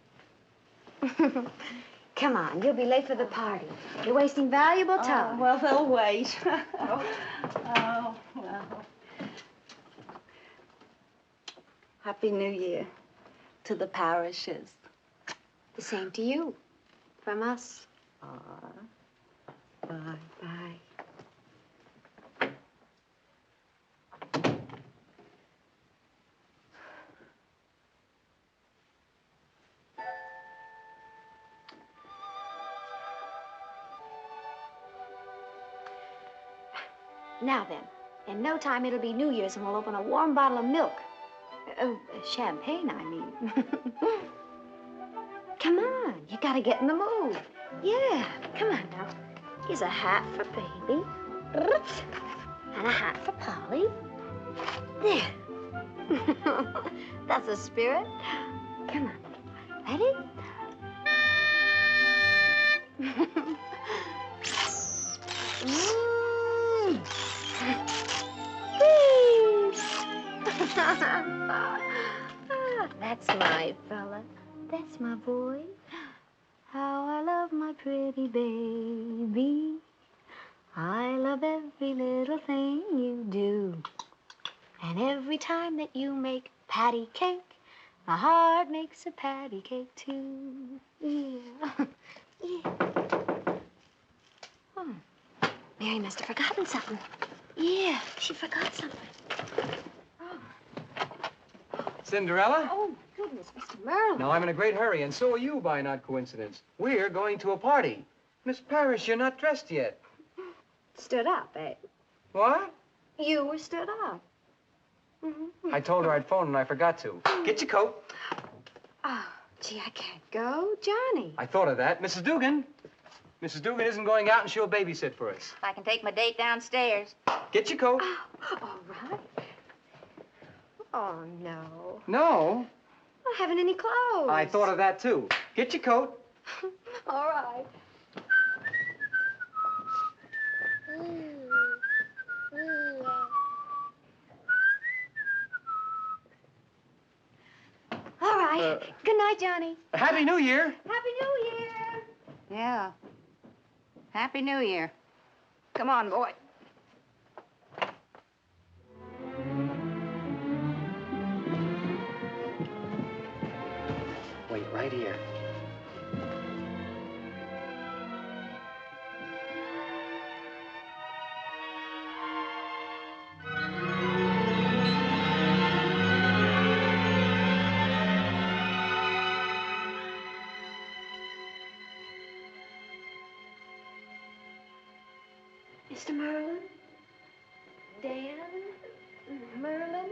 Come on, you'll be late for the party. You're wasting valuable time. Oh, well, they'll wait. Oh, well. Happy New Year to the parishes. The same to you. From us. Bye. Bye. Now then, in no time it'll be New Year's and we'll open a warm bottle of milk. Oh, champagne, I mean. Come on, you gotta get in the mood. Yeah, come on now. Here's a hat for baby. And a hat for Polly. There. That's the spirit. Come on. Ready? That's my fella. That's my boy. How I love my pretty baby. I love every little thing you do. And every time that you make patty cake, my heart makes a patty cake too. Yeah. Yeah. Mary must have forgotten something. Yeah, she forgot something. Cinderella? Oh, my goodness, Mr. Merlin. Now, I'm in a great hurry, and so are you, by not coincidence. We're going to a party. Miss Parish, you're not dressed yet. Stood up, eh? What? You were stood up. I told her I'd phone, and I forgot to. Get your coat. Oh, gee, I can't go. Johnny. I thought of that. Mrs. Dugan. Mrs. Dugan isn't going out and she'll babysit for us. I can take my date downstairs. Get your coat. All right. Oh, no. No, I haven't any clothes. I thought of that too. Get your coat. All right. All right. Good night, Johnny. Happy New Year. Happy New Year. Yeah. Happy New Year. Come on, boy. Wait right here. Mr. Merlin? Dan Merlin?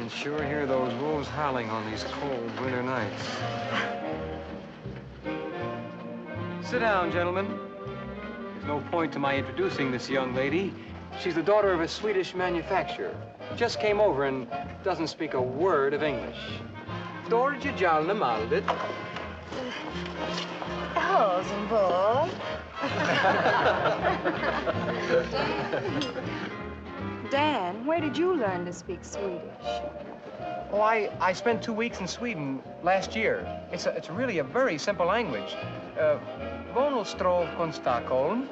Sure hear those wolves howling on these cold winter nights. Sit down, gentlemen. There's no point to my introducing this young lady. She's the daughter of a Swedish manufacturer. Just came over and doesn't speak a word of English. Dorje Jalna Maldet. Rosenborg. Dan, where did you learn to speak Swedish? Oh, I spent 2 weeks in Sweden last year. It's really a very simple language. Vonelstrov kon Stockholm.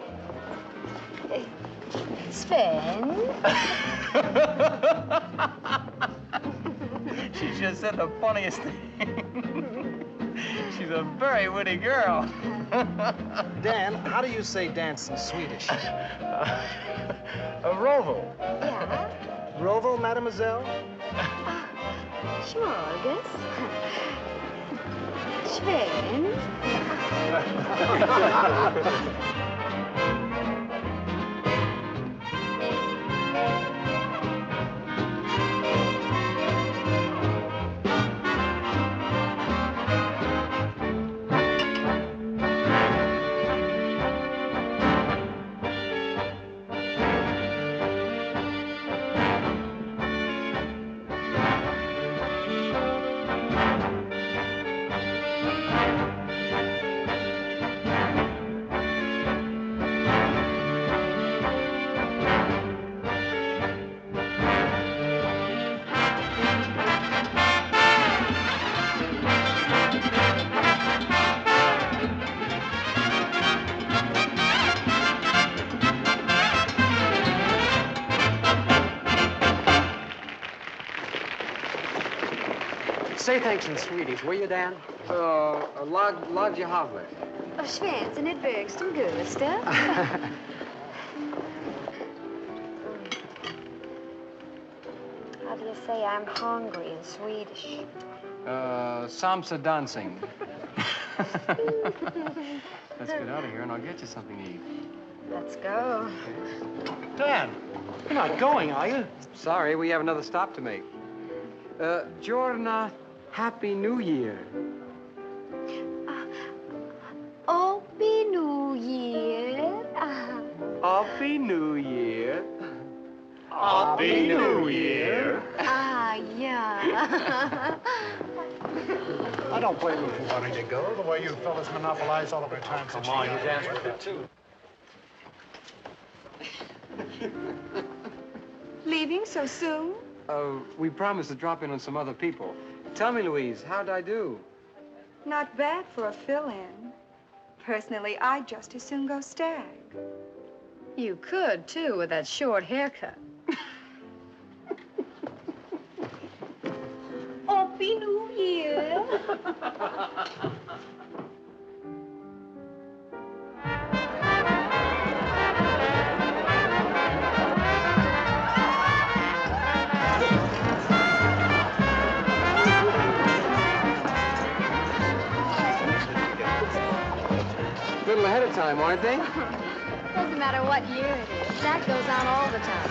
Sven. She just said the funniest thing. She's a very witty girl. Dan, how do you say dance in Swedish? A rovel. Yeah. Rovo, mademoiselle? Schmorgas. Sven. Say thanks in Swedish, will you, Dan? Lag je havle. Svensen är bögsten Gustav. How do you say I'm hungry in Swedish? Samsa dancing. Let's get out of here and I'll get you something to eat. Let's go. Dan, you're not going, are you? Sorry, we have another stop to make. Jorna, Happy New Year. Happy New Year. Happy New Year. Happy New Year. Yeah. I don't blame you for wanting to go, the way you fellas monopolize all of our time. Come on, you dance with it, too. Leaving so soon? We promised to drop in on some other people. Tell me, Louise, how'd I do? Not bad for a fill-in. Personally, I'd just as soon go stag. You could, too, with that short haircut. Happy New Year. A little ahead of time, aren't they? Doesn't matter what year it is. That goes on all the time.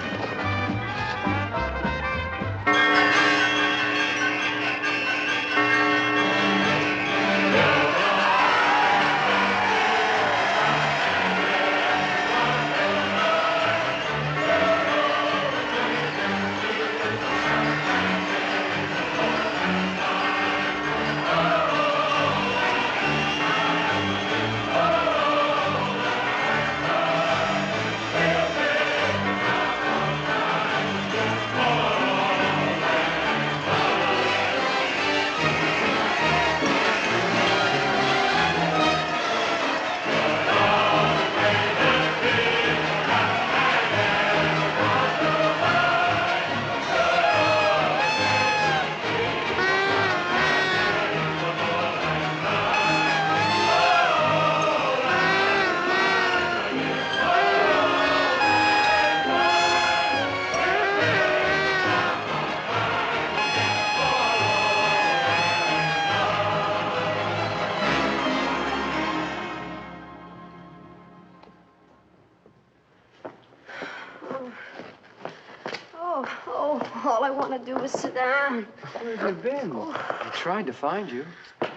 All I want to do is sit down. Where have you been? I tried to find you.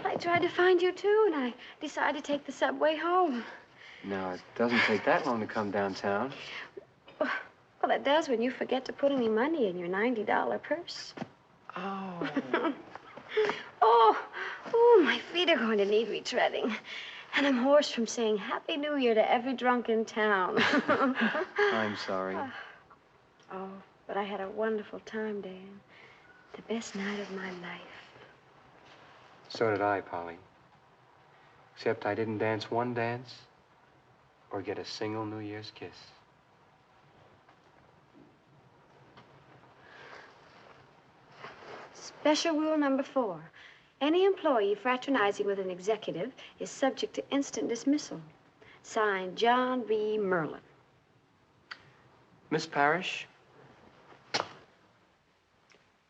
I tried to find you, too, and I decided to take the subway home. Now, it doesn't take that long to come downtown. Well, it does when you forget to put any money in your $90 purse. Oh. Oh, my feet are going to need retreading. And I'm hoarse from saying Happy New Year to every drunk in town. I'm sorry. Oh, but I had a wonderful time, Dan. The best night of my life. So did I, Polly. Except I didn't dance one dance or get a single New Year's kiss. Special rule number 4. Any employee fraternizing with an executive is subject to instant dismissal. Signed, John B. Merlin. Miss Parish,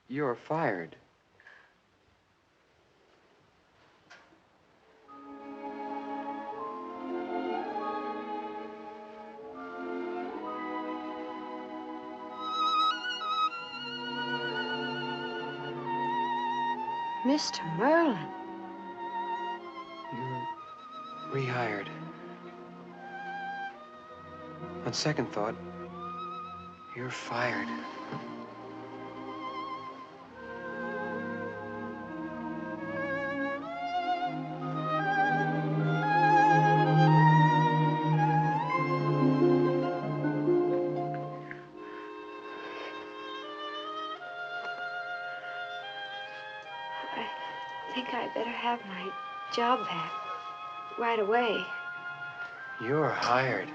you're fired. Mr. Merlin. You're rehired. On second thought, you're fired. I think I'd better have my job back right away. You're hired.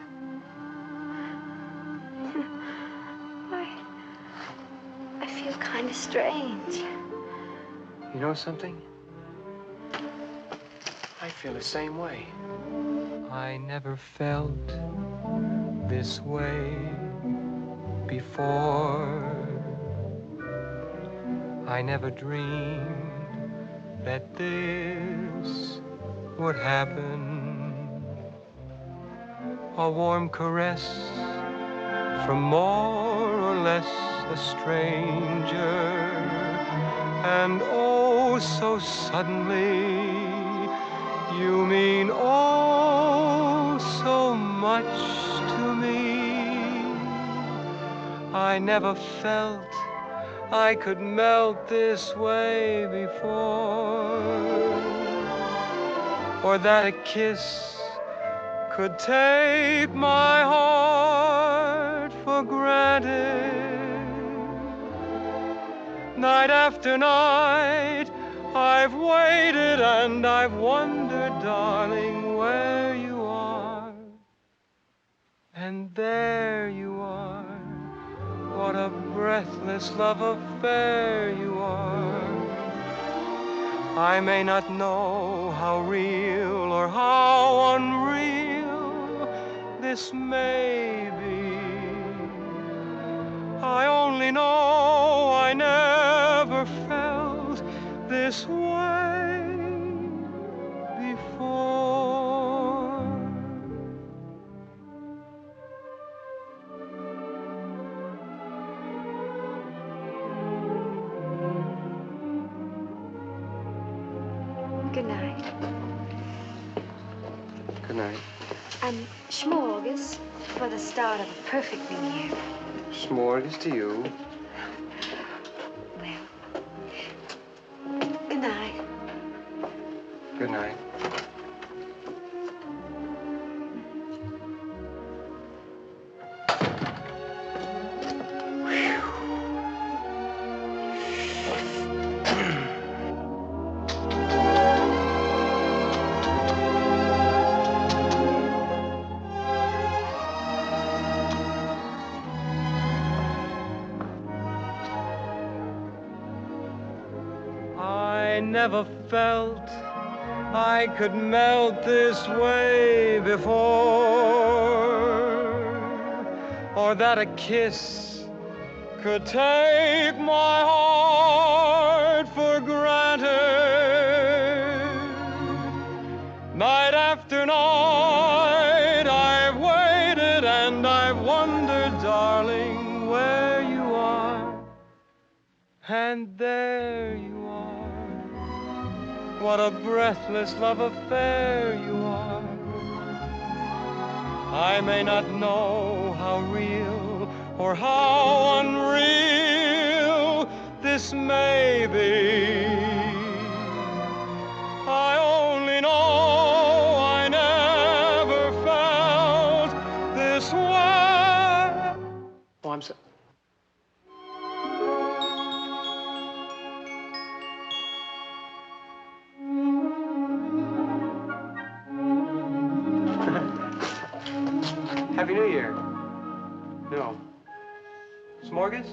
I feel kind of strange. You know something? I feel the same way. I never felt this way before. I never dreamed that this would happen. A warm caress from more or less a stranger. And oh, so suddenly, you mean oh, so much to me. I never felt I could melt this way before, or that a kiss could take my heart for granted. Night after night, I've waited and I've wondered, darling, where you are. And there you are. What a breathless love affair you are. I may not know how real or how unreal this may be. I only know I never felt this way before. Good night. Good night. Schmorgas for the start of a perfect new year. S'morgas to you. Good night. Good night. Never felt I could melt this way before, or that a kiss could take my heart for granted. Night after night, I've waited and I've wondered, darling, where you are. And there you are. what a breathless love affair you are. I may not know how real or how unreal this may be. I only know I never felt this way. Oh, I'm so... Happy New Year. No. S'morgas?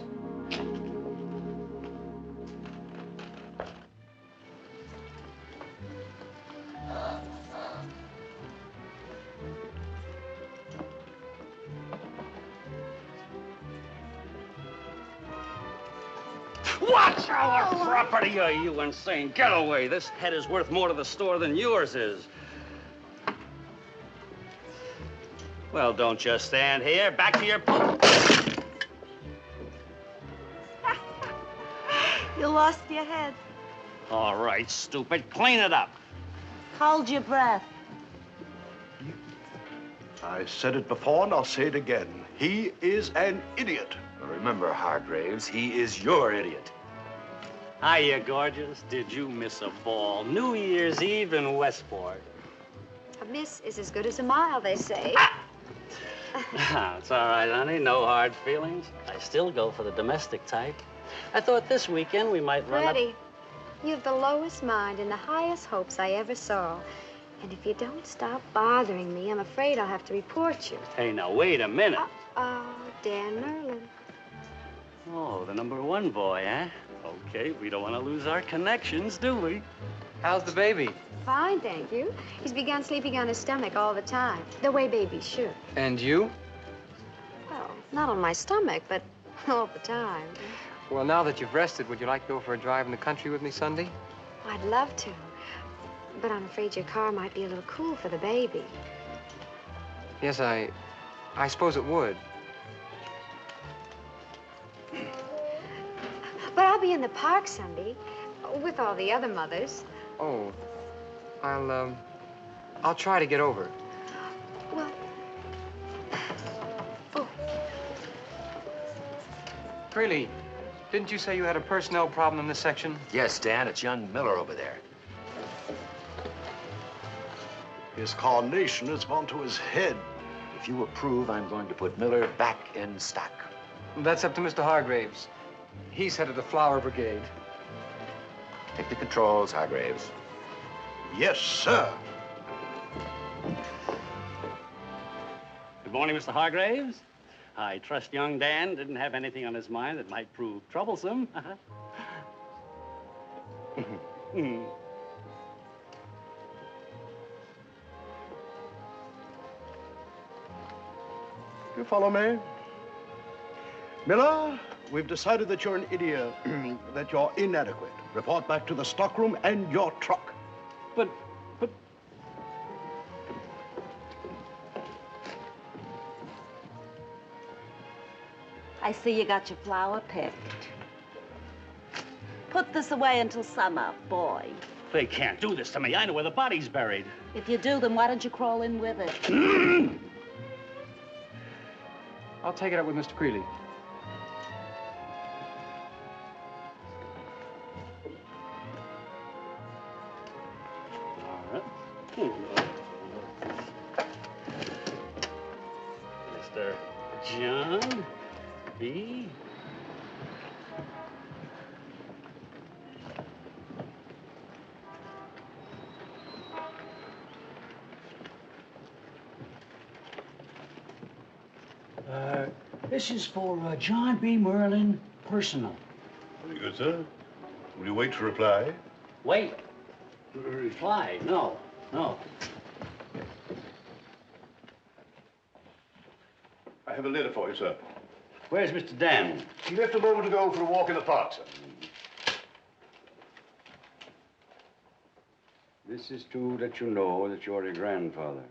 Watch our property, are you insane? Get away. This head is worth more to the store than yours is. Well, don't just stand here. Back to your post. You lost your head. All right, stupid. Clean it up. Hold your breath. I said it before and I'll say it again. He is an idiot. Remember, Hargraves, he is your idiot. Hiya, gorgeous. Did you miss a ball? New Year's Eve in Westport. A miss is as good as a mile, they say. It's all right, honey. No hard feelings. I still go for the domestic type. I thought this weekend we might run Freddie, you've the lowest mind and the highest hopes I ever saw. And if you don't stop bothering me, I'm afraid I'll have to report you. Hey, now, wait a minute. Oh, Dan Merlin. Oh, the #1 boy, eh? Okay, we don't want to lose our connections, do we? How's the baby? Fine, thank you. He's begun sleeping on his stomach all the time, the way babies should. And you? Well, not on my stomach, but all the time. Well, now that you've rested, would you like to go for a drive in the country with me Sunday? I'd love to, but I'm afraid your car might be a little cool for the baby. Yes, I suppose it would. But I'll be in the park Sunday with all the other mothers. Oh, I'll try to get over. Well, Freddie, didn't you say you had a personnel problem in this section? Yes, Dan, it's young Miller over there. His carnation has gone to his head. If you approve, I'm going to put Miller back in stock. That's up to Mr. Hargraves. He's head of the flower brigade. Take the controls, Hargraves. Yes, sir. Good morning, Mr. Hargraves. I trust young Dan didn't have anything on his mind that might prove troublesome. You follow me? Miller, we've decided that you're an idiot, that you're inadequate. Report back to the stockroom and your truck. But... I see you got your flower picked. Put this away until summer, boy. They can't do this to me. I know where the body's buried. If you do, then why don't you crawl in with it? I'll take it up with Mr. Creeley. All right. Mr. John B. This is for John B. Merlin, personal. Very good, sir. Will you wait to reply? Wait. Reply? No. I have a letter for you, sir. Where's Mr. Dan? He left a moment ago for a walk in the park, sir. This is to let you know that you're a grandfather.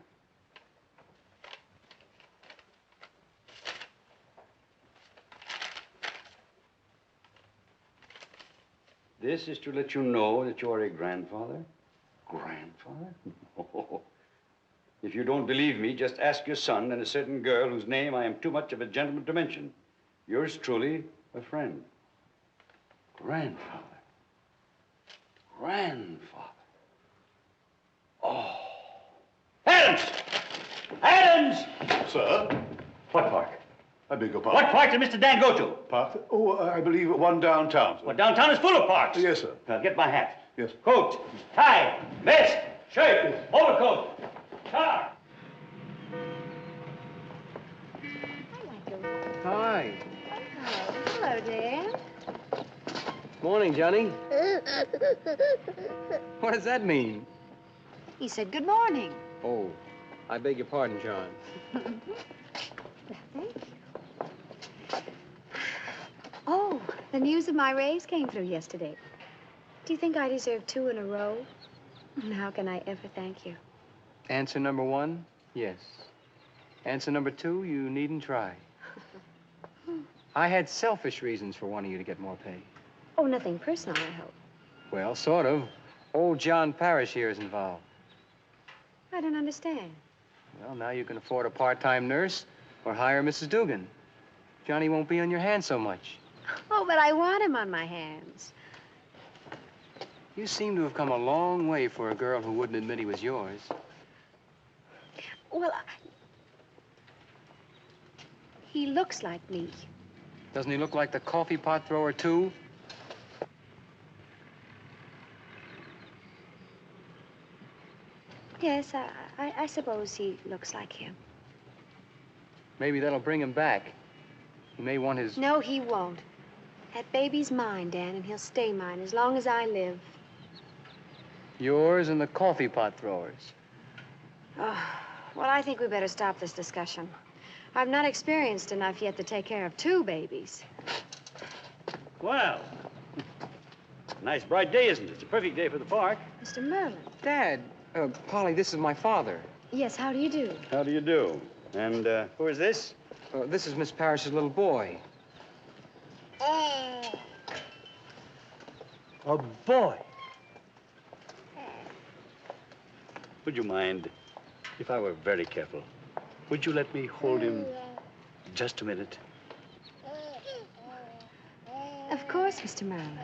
This is to let you know that you're a grandfather. Grandfather? Oh. If you don't believe me, just ask your son and a certain girl whose name I am too much of a gentleman to mention. Yours truly, a friend. Grandfather. Grandfather. Oh. Adams! Adams! Sir? What park? I beg your pardon? What park did Mr. Dan go to? Park? Oh, I believe one downtown, sir. Well, downtown is full of parks. Yes, sir. Now, get my hat. Yes. Coat, tie, vest, shirt, overcoat, car. Hi. Hello, Dan. Morning, Johnny. What does that mean? He said good morning. Oh, I beg your pardon, John. Oh, the news of my raise came through yesterday. Do you think I deserve 2 in a row? And how can I ever thank you? Answer number 1, yes. Answer number 2, you needn't try. I had selfish reasons for wanting you to get more pay. Oh, nothing personal, I hope. Well, sort of. Old John Parish here is involved. I don't understand. Well, now you can afford a part-time nurse or hire Mrs. Dugan. Johnny won't be on your hands so much. Oh, but I want him on my hands. You seem to have come a long way for a girl who wouldn't admit he was yours. Well, he looks like me. Doesn't he look like the coffee pot thrower, too? Yes, I suppose he looks like him. Maybe that'll bring him back. He may want his... No, he won't. That baby's mine, Dan, and he'll stay mine as long as I live. Yours and the coffee pot throwers. Oh, well, I think we better stop this discussion. I'm not experienced enough yet to take care of 2 babies. Well, nice bright day, isn't it? It's a perfect day for the park. Mr. Merlin. Dad, Polly, this is my father. Yes, how do you do? How do you do? And who is this? This is Miss Parrish's little boy. A boy. Would you mind if I were very careful? Would you let me hold him just a minute? Of course, Mr. Merlin.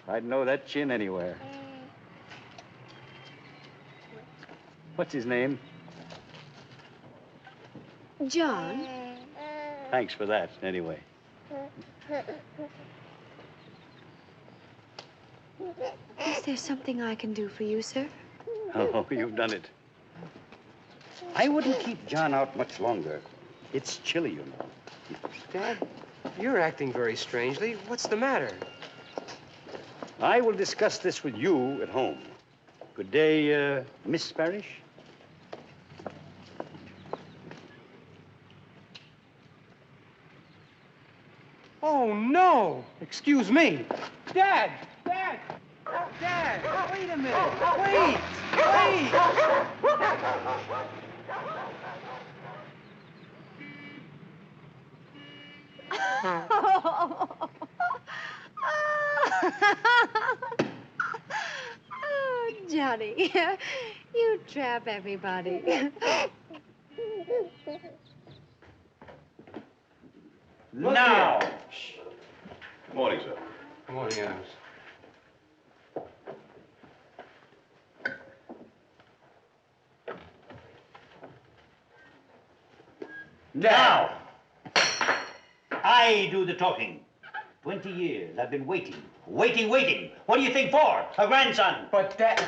I'd know that chin anywhere. What's his name? John? Thanks for that, anyway. Is there something I can do for you, sir? Oh, you've done it. I wouldn't keep John out much longer. It's chilly, you know. Dad, you're acting very strangely. What's the matter? I will discuss this with you at home. Good day, Miss Parish. Oh, no! Excuse me. Dad! Dad! Dad! Wait a minute! Wait! Wait! Oh, Johnny, you trap everybody. Now! Good morning, sir. Good morning, Adams. Now! I do the talking. 20 years I've been waiting. What do you think for? A grandson. But Dad...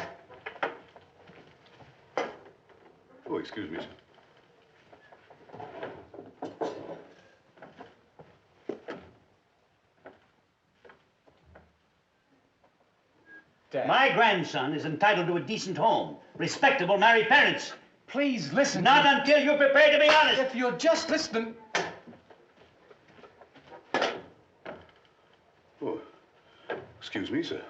Oh, excuse me, sir. Dad. My grandson is entitled to a decent home, respectable married parents. Please listen. Not until you're prepared to be honest. If you'll just listen... Oh, excuse me, sir.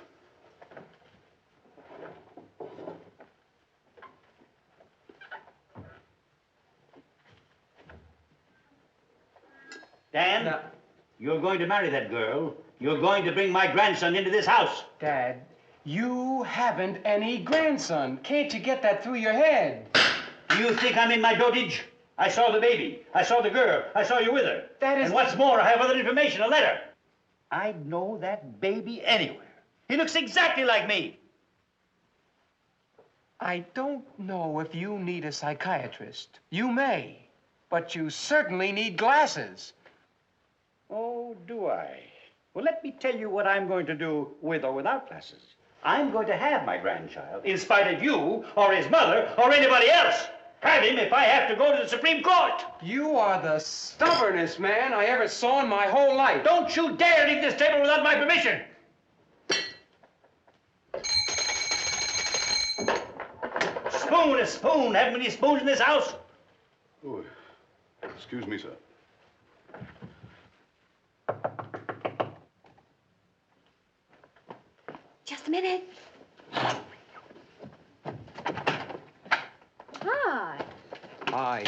Dan, You're going to marry that girl. You're going to bring my grandson into this house. Dad, you haven't any grandson. Can't you get that through your head? You think I'm in my dotage? I saw the baby. I saw the girl. I saw you with her. And what's more, I have other information, a letter. I'd know that baby anywhere. He looks exactly like me. I don't know if you need a psychiatrist. You may, but you certainly need glasses. Oh, do I? Well, let me tell you what I'm going to do with or without glasses. I'm going to have my grandchild, in spite of you, or his mother, or anybody else. Have him if I have to go to the Supreme Court. You are the stubbornest man I ever saw in my whole life. Don't you dare leave this table without my permission. Spoon, a spoon. Haven't any spoons in this house? Oh, excuse me, sir. Just a minute. Hi. Hi.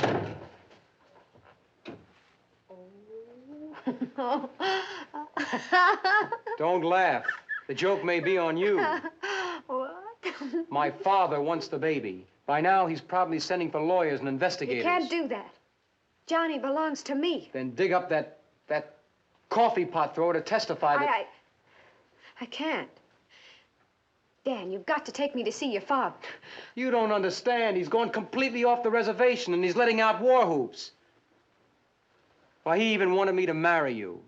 Don't laugh. The joke may be on you. What? My father wants the baby. By now, he's probably sending for lawyers and investigators. You can't do that. Johnny belongs to me. Then dig up that coffee pot thrower to testify that... I can't. Dan, you've got to take me to see your father. You don't understand. He's gone completely off the reservation, and he's letting out war whoops. Why, he even wanted me to marry you.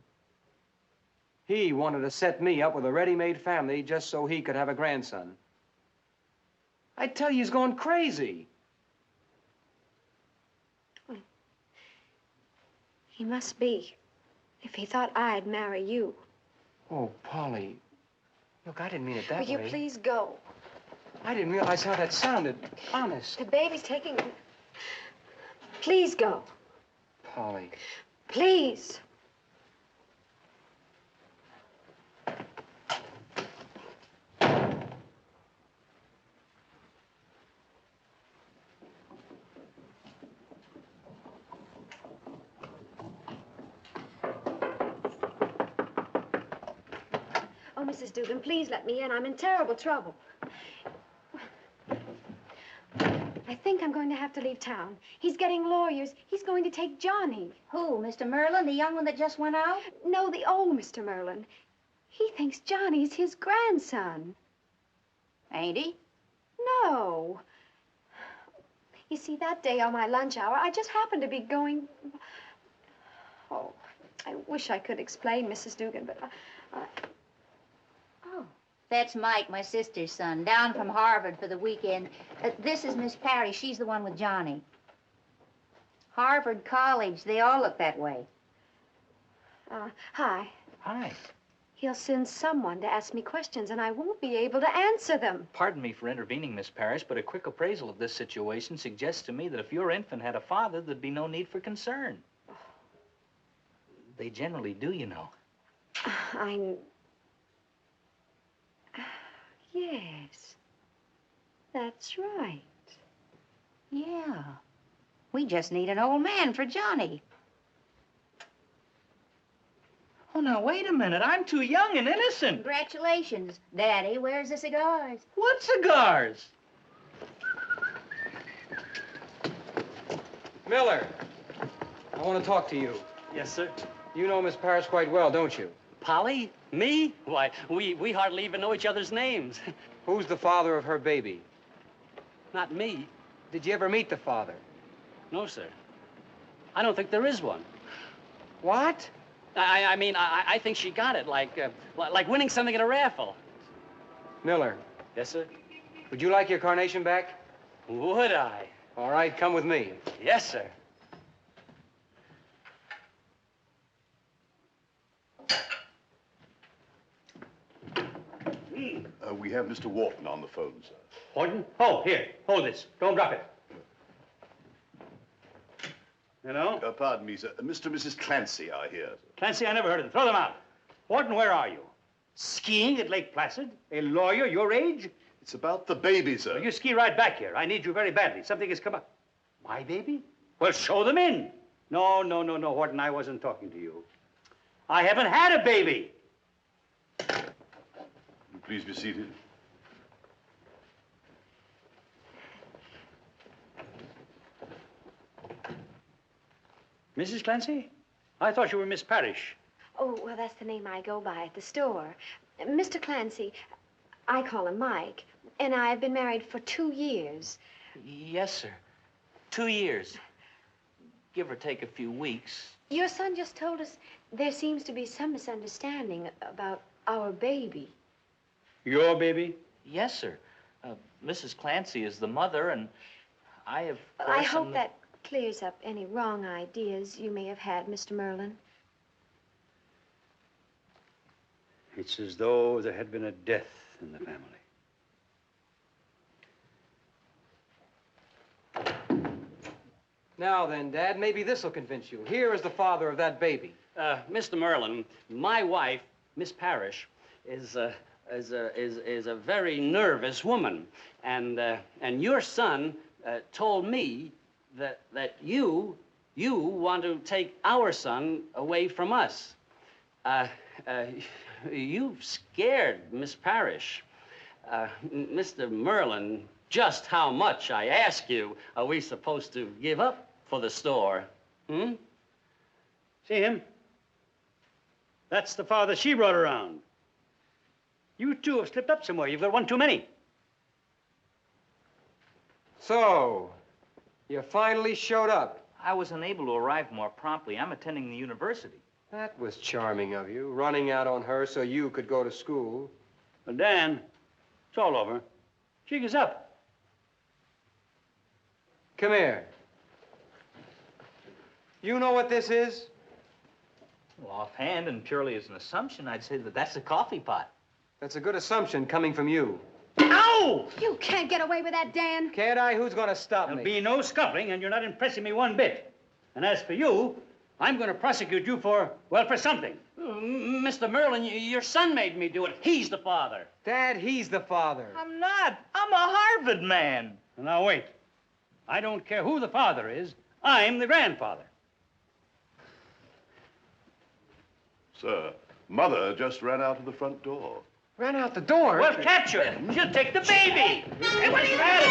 He wanted to set me up with a ready-made family just so he could have a grandson. I tell you, he's gone crazy. He must be, if he thought I'd marry you. Oh, Polly. Look, I didn't mean it that way. Will you please go? I didn't realize how that sounded. Honest. The baby's taking... Please go. Polly. Please. Oh, Mrs. Dugan, please let me in. I'm in terrible trouble. I think I'm going to have to leave town. He's getting lawyers. He's going to take Johnny. Who, Mr. Merlin, the young one that just went out? No, the old Mr. Merlin. He thinks Johnny's his grandson. Ain't he? No. You see, that day on my lunch hour, I just happened to be going... Oh, I wish I could explain, Mrs. Dugan, but Oh, that's Mike, my sister's son, down from Harvard for the weekend. This is Miss Parish. She's the one with Johnny. Harvard College. They all look that way. Hi. Hi. He'll send someone to ask me questions, and I won't be able to answer them. Pardon me for intervening, Miss Parish, but a quick appraisal of this situation suggests to me that if your infant had a father, there'd be no need for concern. They generally do, you know. Yes. That's right. Yeah. We just need an old man for Johnny. Oh, now, wait a minute. I'm too young and innocent. Congratulations. Daddy, where's the cigars? What cigars? Miller, I want to talk to you. Yes, sir. You know Miss Parish quite well, don't you? Polly? Me? Why, we hardly even know each other's names. Who's the father of her baby? Not me. Did you ever meet the father? No, sir. I don't think there is one. What? I mean, I think she got it, like winning something at a raffle. Miller. Yes, sir? Would you like your carnation back? Would I? All right, come with me. Yes, sir. We have Mr. Wharton on the phone, sir. Wharton? Oh, here. Hold this. Don't drop it. Hello? Pardon me, sir. Mr. and Mrs. Clancy are here, sir. Clancy, I never heard of them. Throw them out. Wharton, where are you? Skiing at Lake Placid? A lawyer your age? It's about the baby, sir. Well, you ski right back here. I need you very badly. Something has come up. My baby? Well, show them in. No, Wharton, I wasn't talking to you. I haven't had a baby. Please be seated. Mrs. Clancy? I thought you were Miss Parish. Oh, well, that's the name I go by at the store. Mr. Clancy, I call him Mike, and I've been married for 2 years. Yes, sir. 2 years. Give or take a few weeks. Your son just told us there seems to be some misunderstanding about our baby. Your baby? Yes, sir. Mrs. Clancy is the mother, and I have... Well, I hope that clears up any wrong ideas you may have had, Mr. Merlin. It's as though there had been a death in the family. Now then, Dad, maybe this will convince you. Here is the father of that baby. Mr. Merlin, my wife, Miss Parish, is a very nervous woman, and your son told me that you want to take our son away from us. You've scared Miss Parish. Mr. Merlin, just how much, I ask you, are we supposed to give up for the store? Hmm? See him? That's the father she brought around. You two have slipped up somewhere. You've got one too many. So, you finally showed up. I was unable to arrive more promptly. I'm attending the university. That was charming of you, running out on her so you could go to school. Well, Dan, it's all over. She gives up. Come here. You know what this is? Well, offhand and purely as an assumption, I'd say that that's a coffee pot. That's a good assumption coming from you. Ow! You can't get away with that, Dan. Can't I? Who's going to stop There'll me? be no scuffling, and you're not impressing me one bit. And as for you, I'm going to prosecute you for something. Mr. Merlin, your son made me do it. He's the father. Dad, he's the father. I'm not. I'm a Harvard man. Now, wait. I don't care who the father is. I'm the grandfather. Sir, Mother just ran out of the front door. Ran out the door? Well, capture her. She'll take the baby. Hey, what are you at?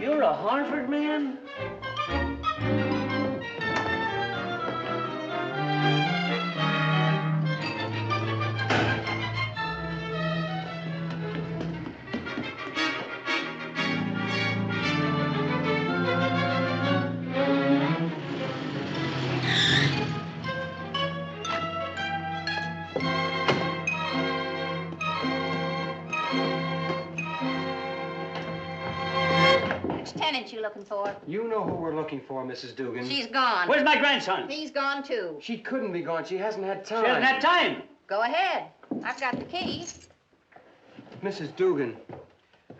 You're a Harvard man? Tenant you looking for? You know who we're looking for, Mrs. Dugan. She's gone. Where's my grandson? He's gone, too. She couldn't be gone. She hasn't had time. She hasn't had time. Go ahead. I've got the key. Mrs. Dugan,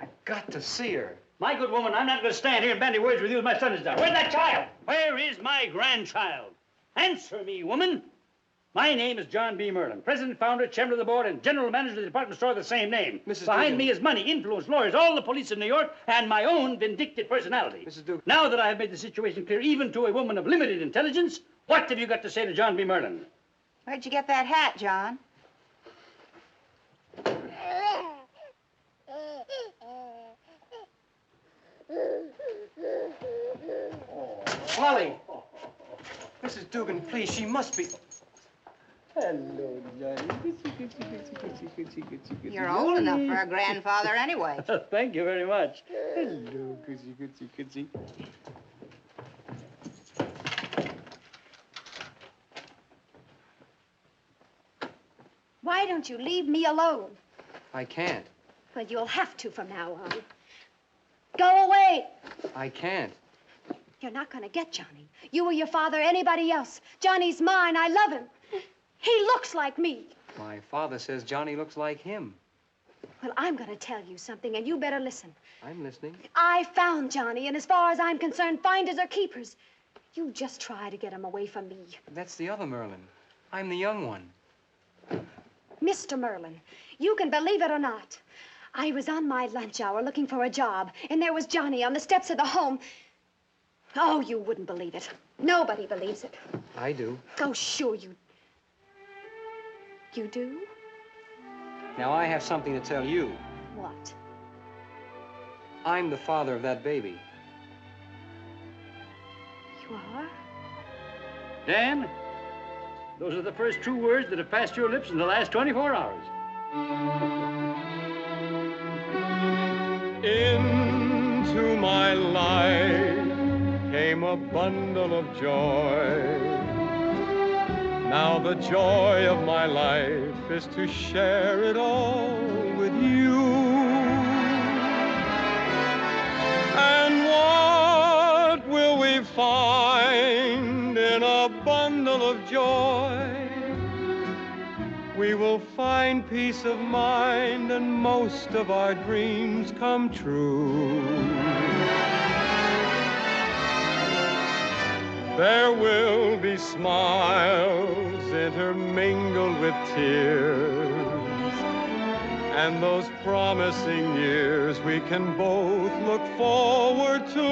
I've got to see her. My good woman, I'm not going to stand here and bandy words with you as my son is done. Where's that child? Where is my grandchild? Answer me, woman. My name is John B. Merlin, president, founder, chairman of the board, and general manager of the department store of the same name. Mrs. Behind Dugan. me is money, influence, lawyers, all the police in New York, and my own vindictive personality. Mrs. Dugan. Now that I have made the situation clear even to a woman of limited intelligence, what have you got to say to John B. Merlin? Where'd you get that hat, John? Polly! Mrs. Dugan, please, she must be... Hello, Johnny. You're old enough for a grandfather anyway. Thank you very much. Hello, Kitsy. Why don't you leave me alone? I can't. Well, you'll have to from now on. Go away. I can't. You're not going to get Johnny. You or your father, anybody else. Johnny's mine. I love him. He looks like me. My father says Johnny looks like him. Well, I'm going to tell you something, and you better listen. I'm listening. I found Johnny, and as far as I'm concerned, finders are keepers. You just try to get him away from me. That's the other Merlin. I'm the young one. Mr. Merlin, you can believe it or not. I was on my lunch hour looking for a job, and there was Johnny on the steps of the home. Oh, you wouldn't believe it. Nobody believes it. I do. Oh, sure you... You do? Now, I have something to tell you. What? I'm the father of that baby. You are? Dan, those are the first true words that have passed your lips in the last 24 hours. Into my life came a bundle of joy. Now the joy of my life is to share it all with you. And what will we find in a bundle of joy? We will find peace of mind and most of our dreams come true. There will be smiles intermingled with tears, and those promising years we can both look forward to.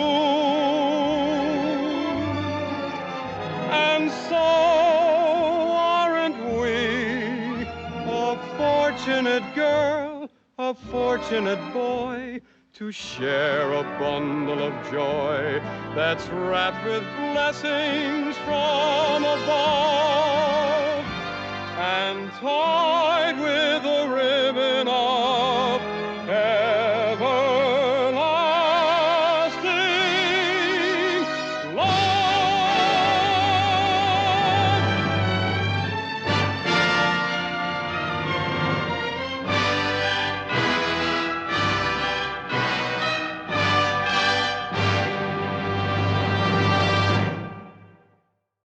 And so, aren't we a fortunate girl, a fortunate boy, to share a bundle of joy that's wrapped with blessings from above and tied with a ribbon of